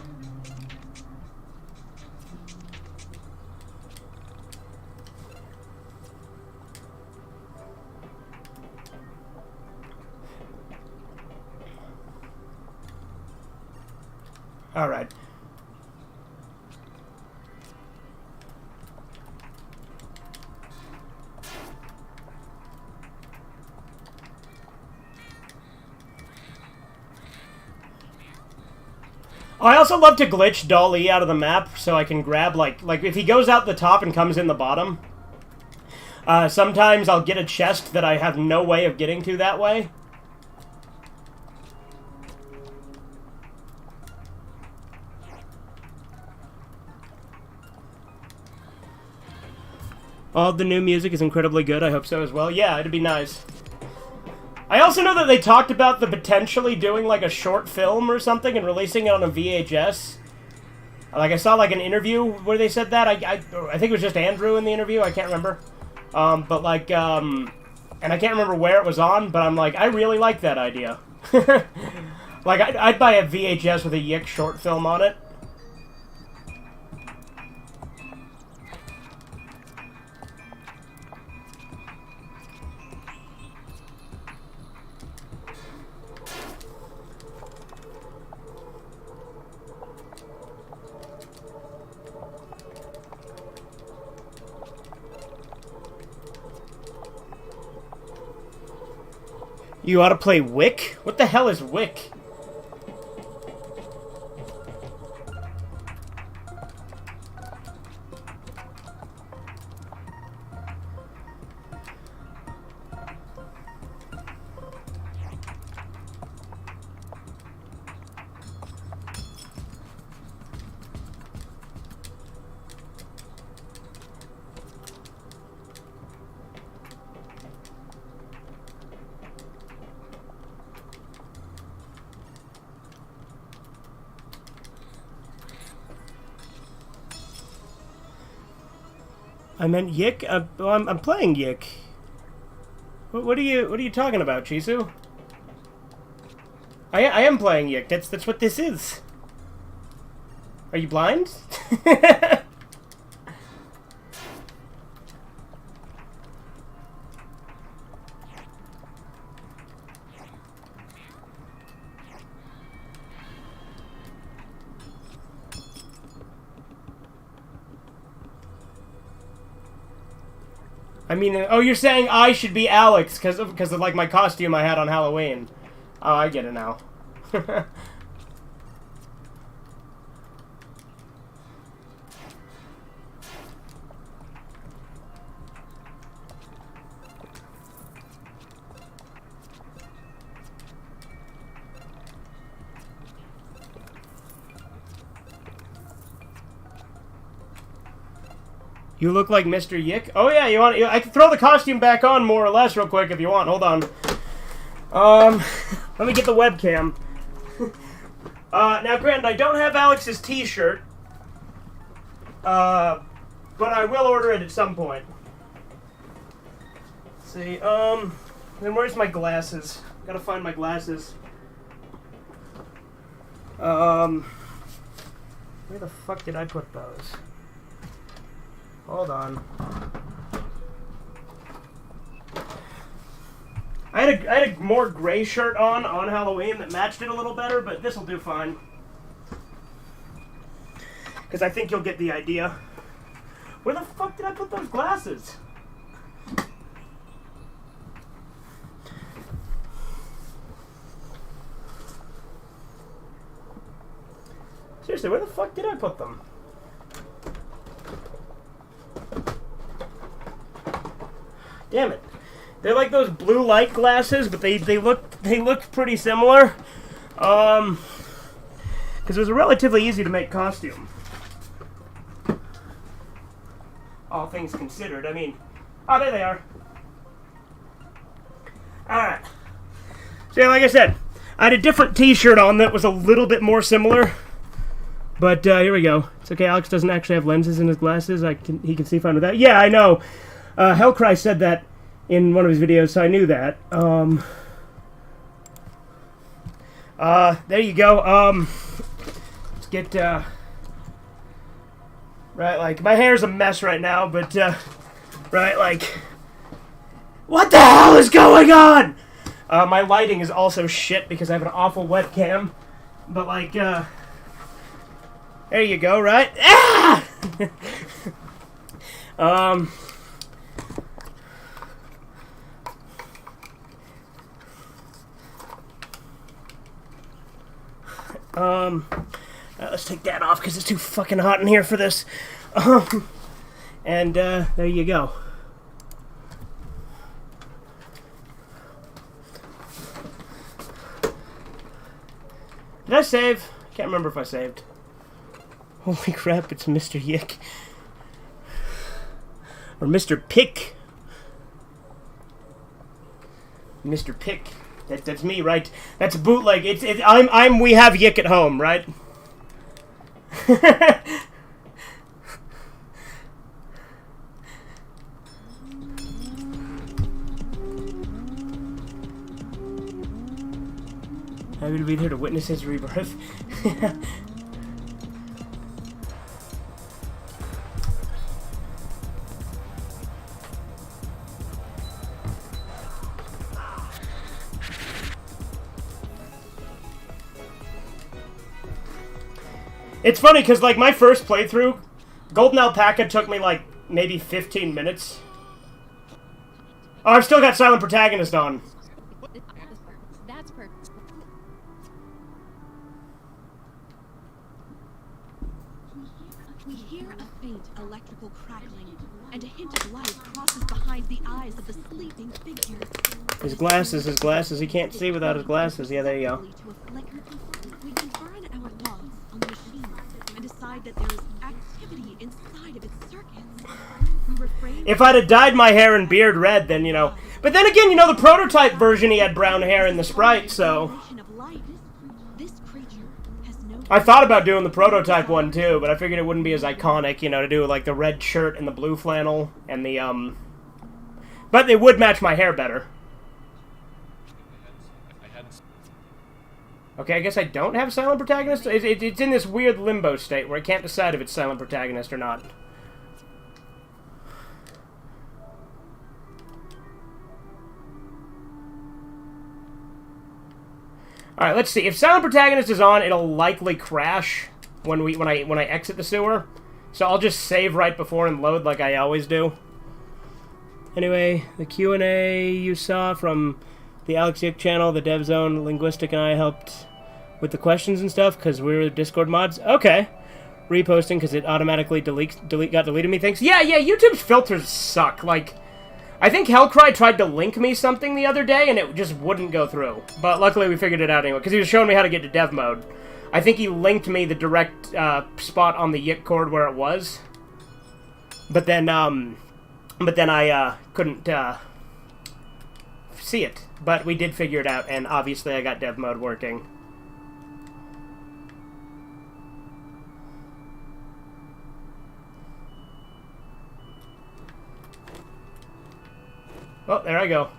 Alright. I also love to glitch Dolly out of the map so I can grab, like if he goes out the top and comes in the bottom, sometimes I'll get a chest that I have no way of getting to that way. All the new music is incredibly good. I hope so as well. Yeah, it'd be nice. I also know that they talked about the potentially doing like a short film or something and releasing it on a VHS. Like I saw like an interview where they said that. I think it was just Andrew in the interview. I can't remember. But like, and I can't remember where it was on. But I'm like, I really like that idea. Like I'd buy a VHS with a Yiik short film on it. You ought to play Wick? What the hell is Wick? I meant Yiik. Well, I'm playing Yiik. What are you talking about, Chisu? I am playing Yiik. That's what this is. Are you blind? I mean, oh, you're saying I should be Alex because of like my costume I had on Halloween. Oh, I get it now. You look like Mr. Yiik. Oh yeah, you want? I can throw the costume back on more or less real quick if you want. Hold on. Let me get the webcam. Now, granted, I don't have Alex's T-shirt, but I will order it at some point. Let's see. Then where's my glasses? Gotta find my glasses. Where the fuck did I put those? Hold on. I had a more gray shirt on Halloween that matched it a little better, but this will do fine. Because I think you'll get the idea. Where the fuck did I put those glasses? Seriously, where the fuck did I put them? Damn it. They're like those blue light glasses, but they look pretty similar. Because it was relatively easy to make costume. All things considered. I mean, oh, there they are. Alright. So yeah, like I said, I had a different t-shirt on that was a little bit more similar. But here we go. It's okay, Alex doesn't actually have lenses in his glasses. He can see fine with that. Yeah, I know. Hellcry said that in one of his videos, so I knew that. There you go. Let's get, right, like, my hair's a mess right now, but, right, like, what the hell is going on? My lighting is also shit because I have an awful webcam, but, like, there you go, right? Ah! Let's take that off because it's too fucking hot in here for this. And there you go. Did I save? I can't remember if I saved. Holy crap, it's Mr. Yiik. Or Mr. Pick. Mr. Pick. That's me, right? That's bootleg. I'm we have Yiik at home, right? Happy to be there to witness his rebirth. It's funny because, like, my first playthrough, Golden Alpaca took me, like, maybe 15 minutes. Oh, I've still got Silent Protagonist on. That's perfect. We hear a faint electrical crackling, and a hint of light crosses behind the eyes of the sleeping figure. His glasses. He can't see without his glasses. Yeah, there you go. We can burn our thoughts on the machine and decide that there is activity inside of its circuits. We refrain. If I'd have dyed my hair and beard red, then, you know. But then again, you know, the prototype version, he had brown hair in the sprite, so. This creature has no. I thought about doing the prototype one, too, but I figured it wouldn't be as iconic, you know, to do, like, the red shirt and the blue flannel and the, But it would match my hair better. Okay, I guess I don't have Silent Protagonist. It's in this weird limbo state where I can't decide if it's Silent Protagonist or not. All right, let's see. If Silent Protagonist is on, it'll likely crash when I exit the sewer. So I'll just save right before and load like I always do. Anyway, the Q&A you saw from the Alex Yiik channel, the Dev Zone, Linguistic, and I helped with the questions and stuff because we were Discord mods. Okay. Reposting because it automatically got deleted me. Thanks. Yeah, YouTube's filters suck. Like, I think Hellcry tried to link me something the other day and it just wouldn't go through. But luckily we figured it out anyway because he was showing me how to get to dev mode. I think he linked me the direct spot on the Yiik cord where it was. But then I couldn't see it. But we did figure it out, and obviously I got dev mode working. Oh, there I go.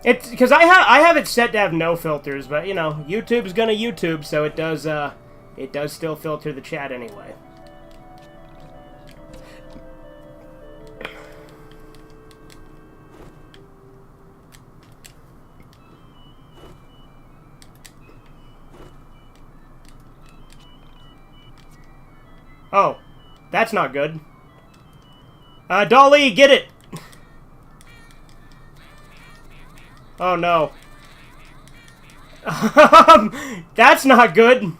It's because I have it set to have no filters, but you know, YouTube's gonna YouTube, so it does still filter the chat anyway. Oh, that's not good. Dolly, get it! Oh no. That's not good.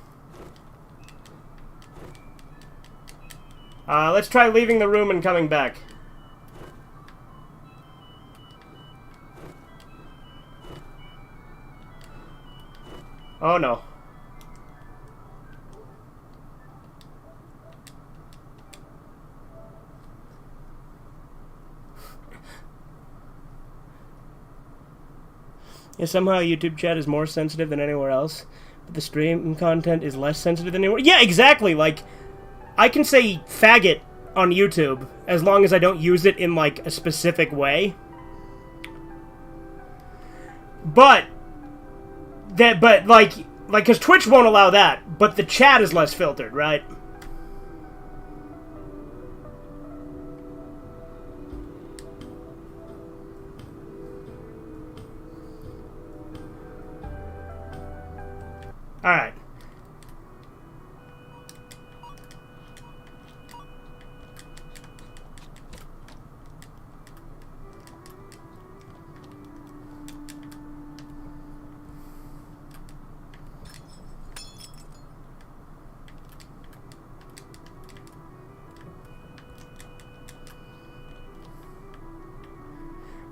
Let's try leaving the room and coming back. Oh no. Yeah, somehow YouTube chat is more sensitive than anywhere else, but the stream content is less sensitive than anywhere. Yeah, exactly. Like, I can say faggot on YouTube as long as I don't use it in like a specific way. But because Twitch won't allow that, but the chat is less filtered, right? Alright.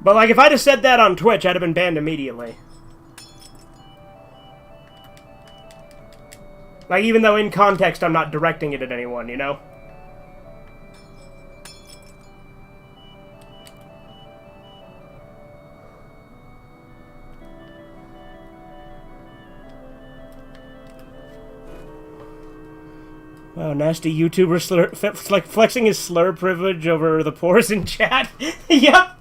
But, like, if I'd have said that on Twitch, I'd have been banned immediately. Like, even though in context I'm not directing it at anyone, you know? Wow, nasty YouTuber like flexing his slur privilege over the pores in chat. Yep.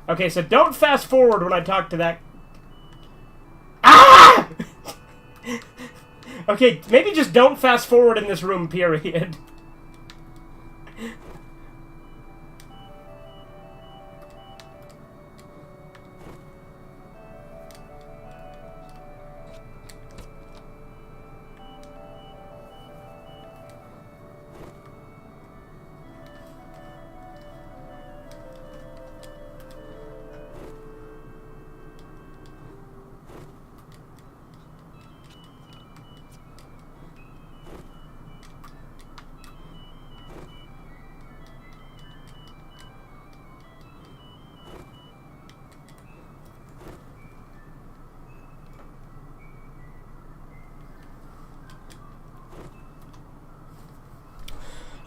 Okay, so don't fast forward when I talk to that. Ah! Okay, maybe just don't fast forward in this room, period.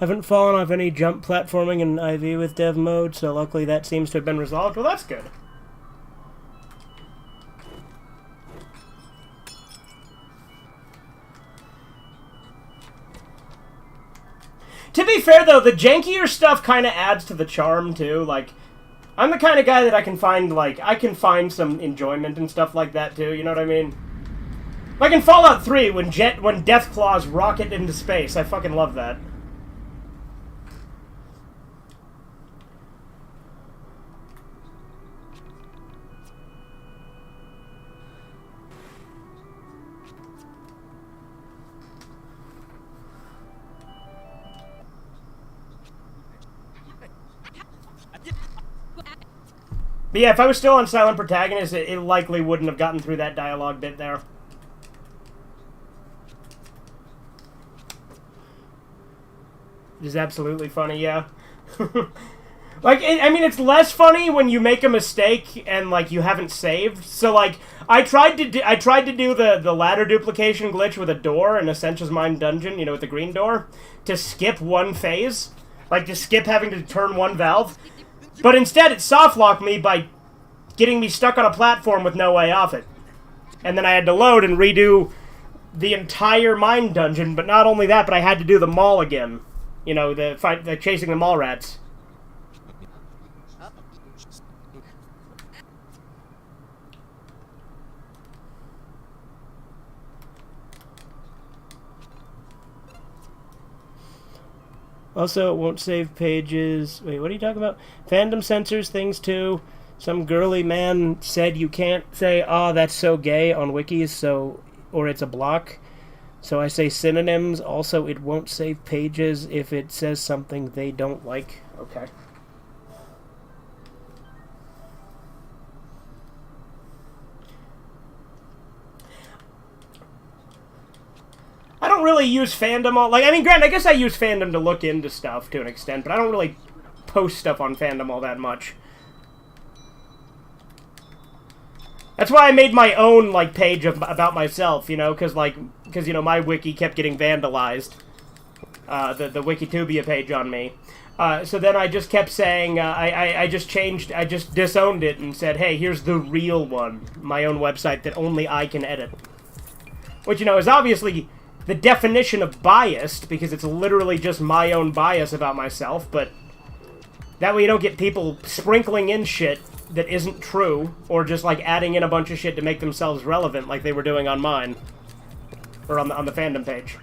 Haven't fallen off any jump platforming in IV with dev mode, so luckily that seems to have been resolved. Well, that's good. To be fair, though, the jankier stuff kind of adds to the charm, too. Like, I'm the kind of guy that I can find some enjoyment and stuff like that, too, you know what I mean? Like in Fallout 3, when Deathclaws rocket into space, I fucking love that. But yeah, if I was still on Silent Protagonist, it likely wouldn't have gotten through that dialogue bit there. It is absolutely funny, yeah. Like, I mean, it's less funny when you make a mistake and, like, you haven't saved. So, like, I tried to do the ladder duplication glitch with a door in Essentials Mine Dungeon, you know, with the green door, to skip one phase. Like, to skip having to turn one valve. But instead, it softlocked me by getting me stuck on a platform with no way off it. And then I had to load and redo the entire mine dungeon. But not only that, but I had to do the mall again. You know, the chasing the mall rats. Also, it won't save pages. Wait, what are you talking about? Fandom censors things too. Some girly man said you can't say, "Oh, that's so gay" on wikis, so or it's a block. So I say synonyms. Also, it won't save pages if it says something they don't like. Okay. I don't really use fandom like, I mean, granted, I guess I use fandom to look into stuff to an extent, but I don't really post stuff on fandom all that much. That's why I made my own, like, page about myself, you know, because, you know, my wiki kept getting vandalized. The Wikitubia page on me. So then I just kept saying, I just disowned it and said, hey, here's the real one. My own website that only I can edit. Which, you know, is obviously the definition of biased, because it's literally just my own bias about myself, but that way you don't get people sprinkling in shit that isn't true, or just, like, adding in a bunch of shit to make themselves relevant like they were doing on mine. Or on the fandom page.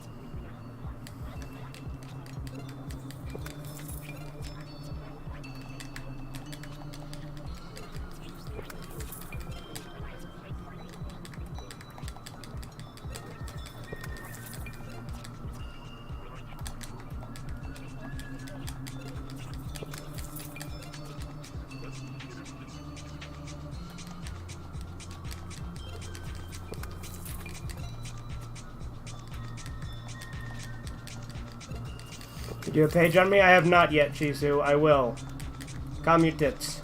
You do a page on me? I have not yet, Chisu. I will. Calm your tits.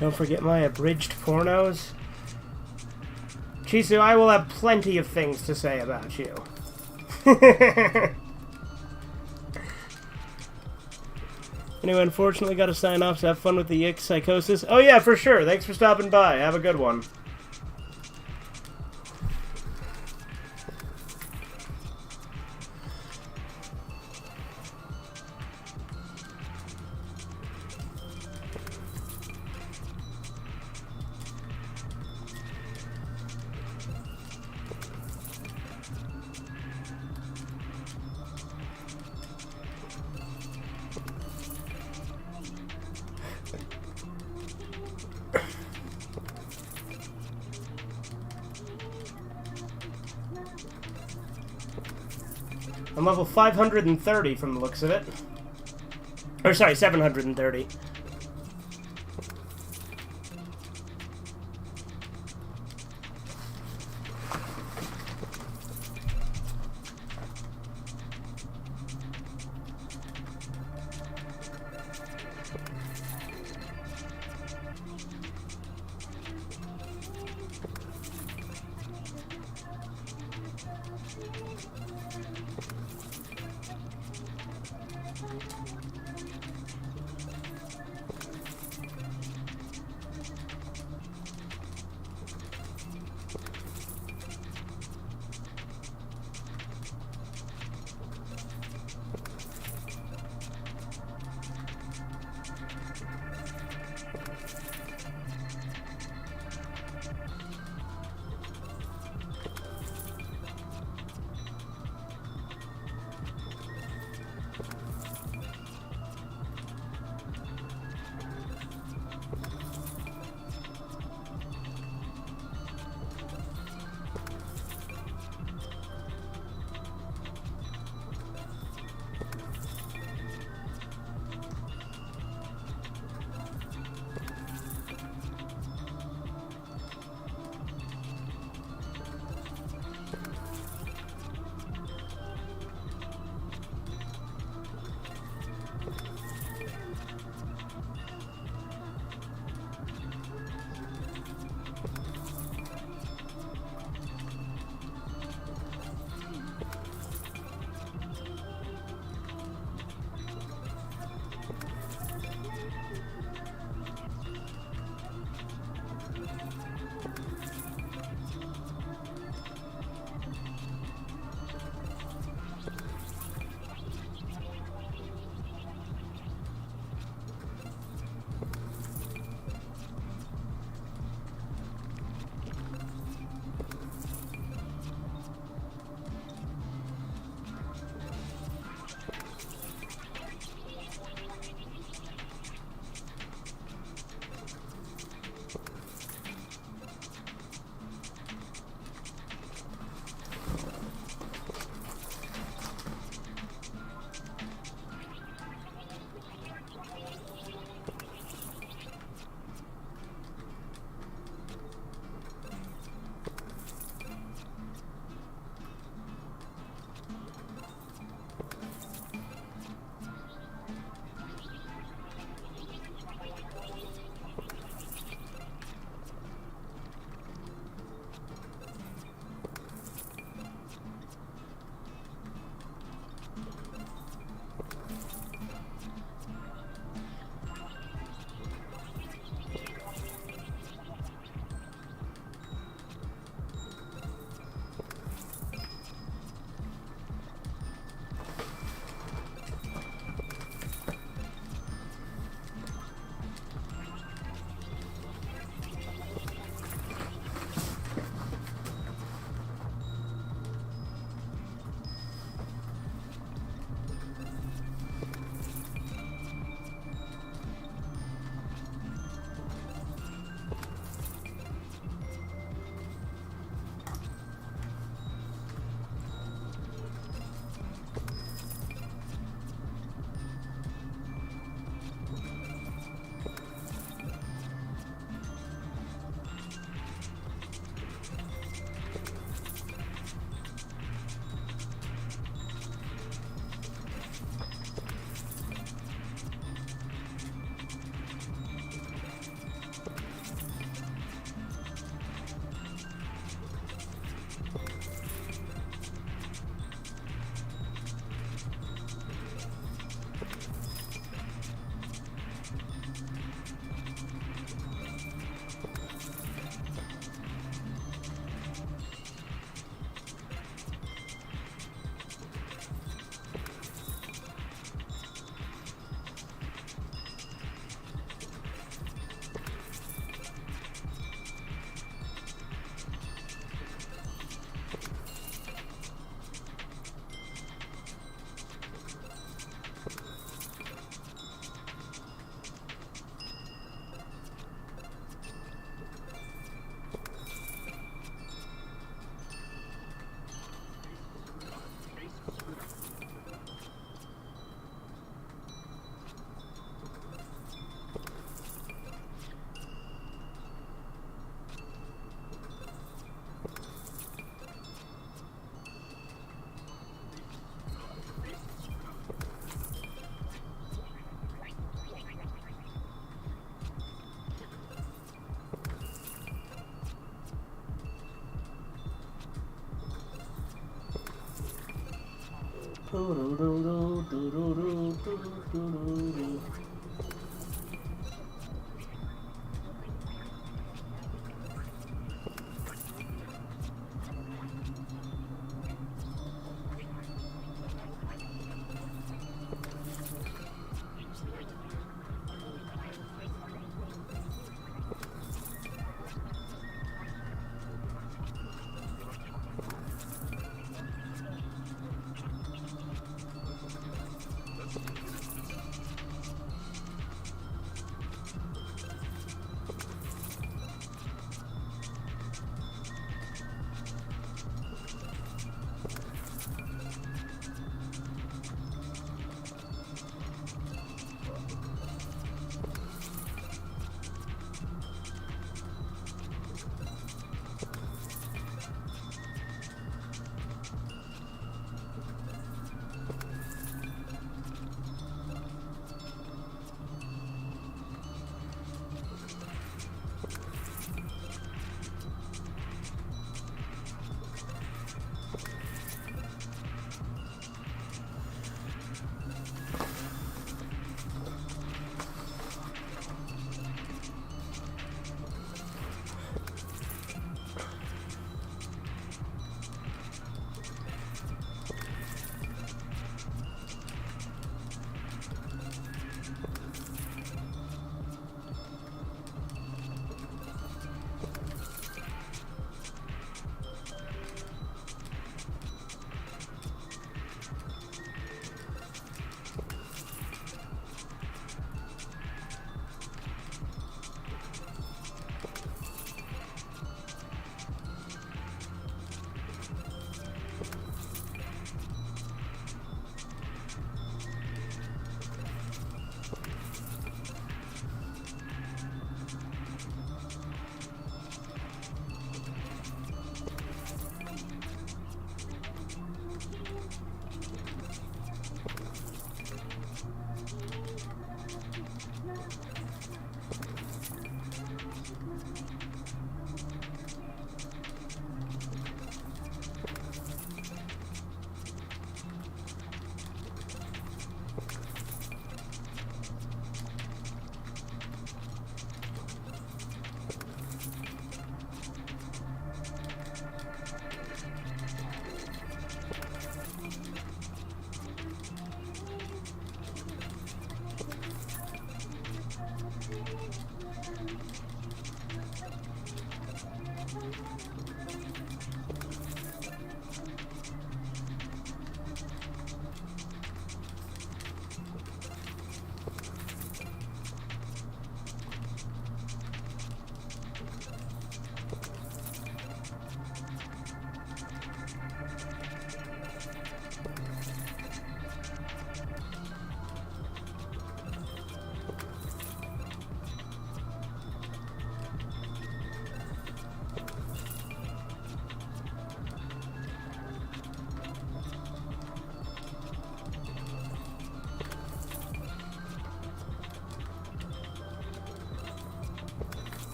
Don't forget my abridged pornos. Chisu, I will have plenty of things to say about you. Anyway, unfortunately gotta sign off, so have fun with the Yiik psychosis. Oh yeah, for sure. Thanks for stopping by. Have a good one. I'm level 530 from the looks of it. Or sorry, 730.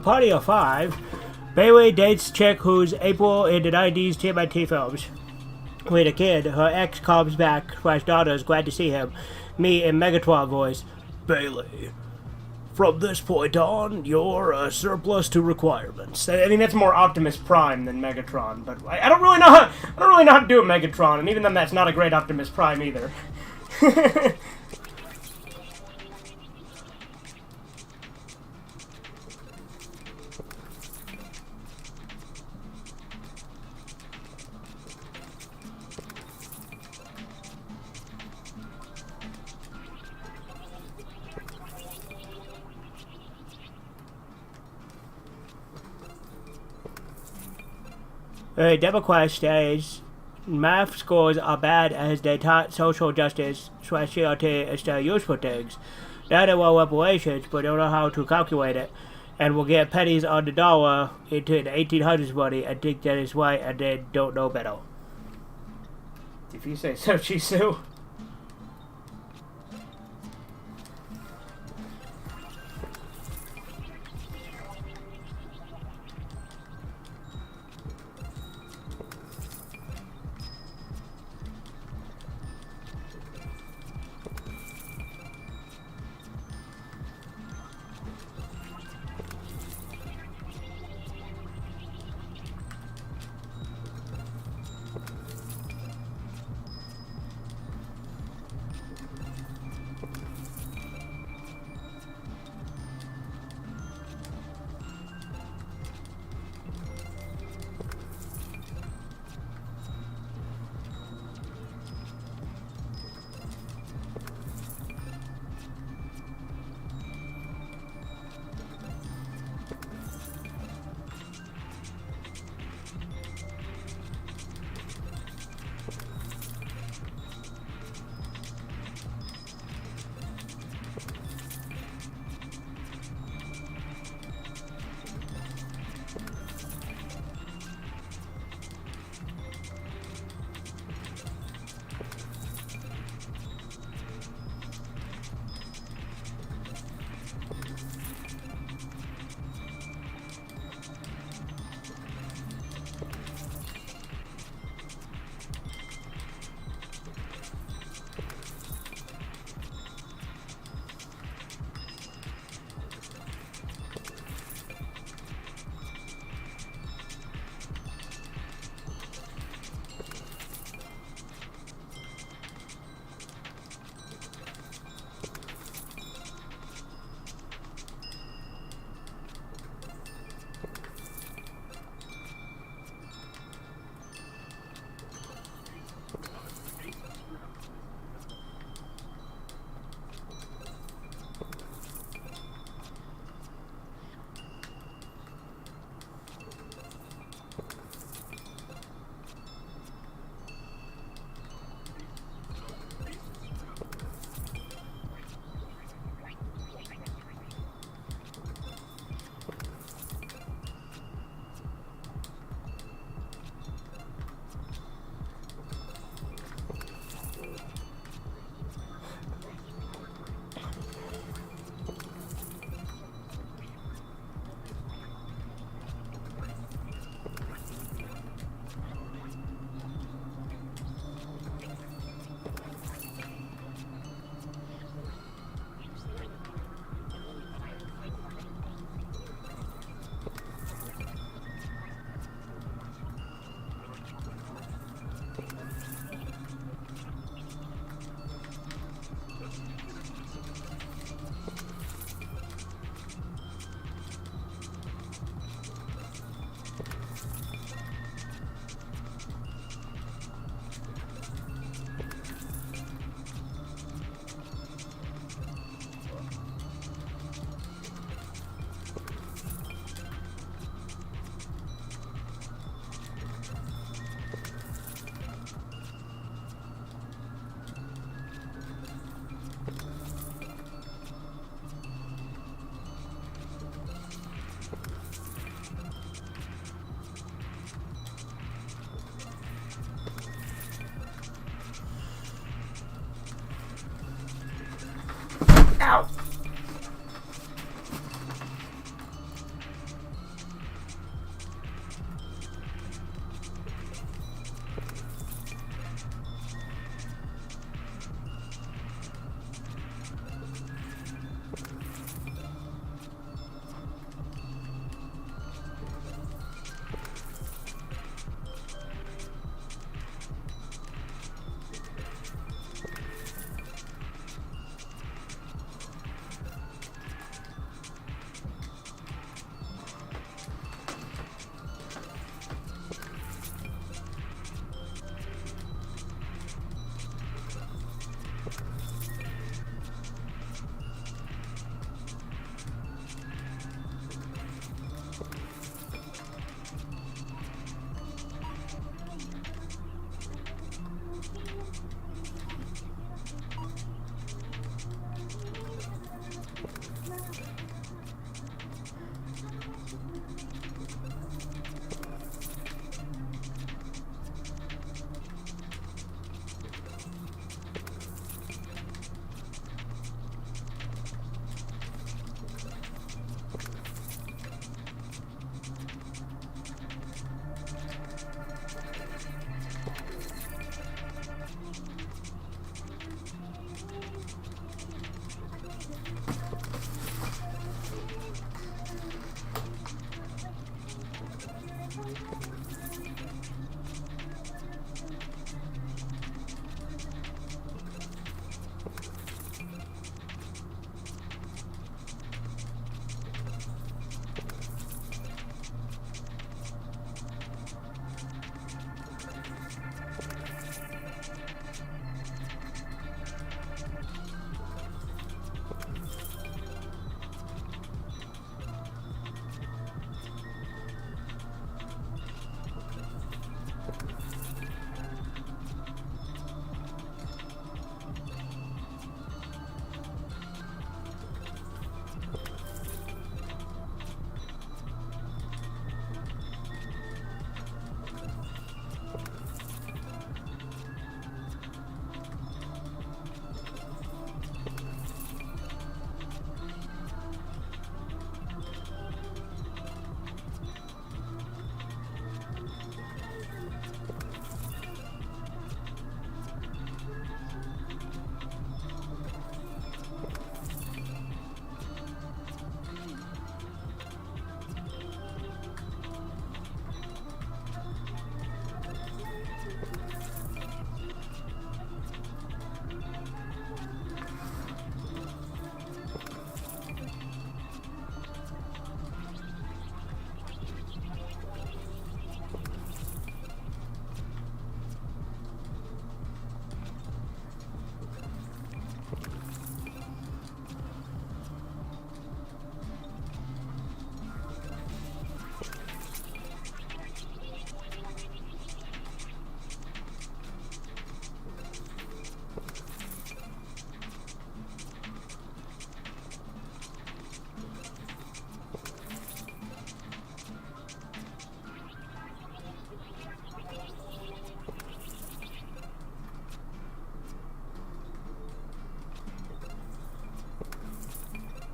Party of 5. Bayway dates chick who's April in the 90s TMNT films. With a kid, her ex comes back, / daughter is glad to see him. Me in Megatron voice. Bailey, from this point on, you're a surplus to requirements. I mean, that's more Optimus Prime than Megatron, but I don't really know how to do a Megatron, and even then that's not a great Optimus Prime either. Democrats says math scores are bad as they taught social justice, society, and still useful things. Now they want reparations, but don't know how to calculate it, and will get pennies on the dollar into the 1800s money and think that is right, and they don't know better. If you say so, Chisu.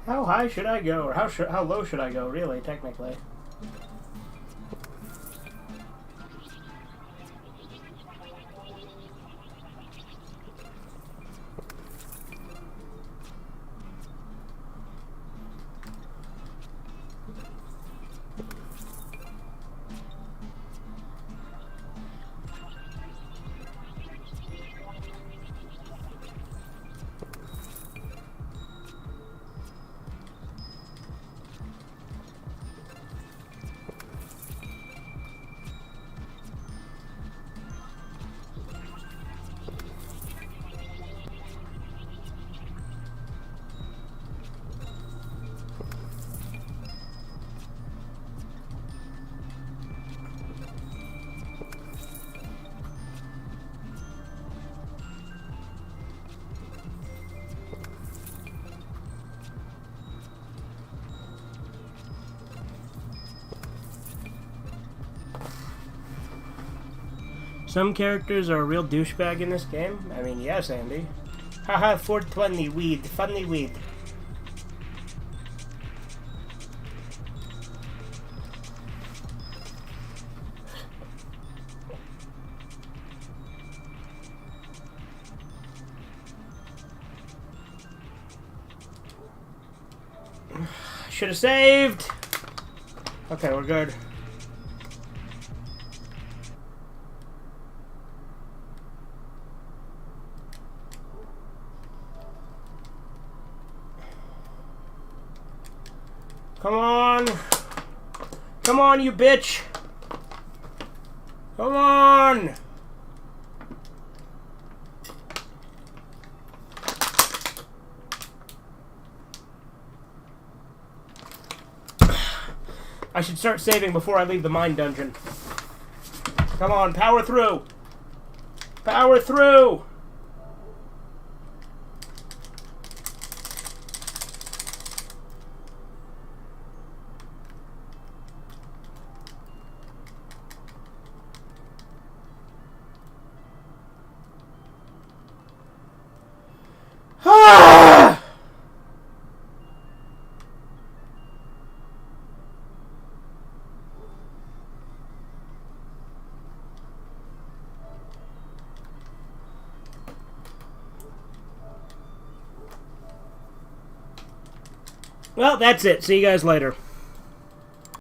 How high should I go, or how low should I go, really, technically? Some characters are a real douchebag in this game. I mean, yes, Andy. Haha, 420 weed, funny weed. Should have saved. Okay, we're good. Come on. Come on, you bitch. Come on. I should start saving before I leave the mine dungeon. Come on, power through. Power through. Well, that's it. See you guys later.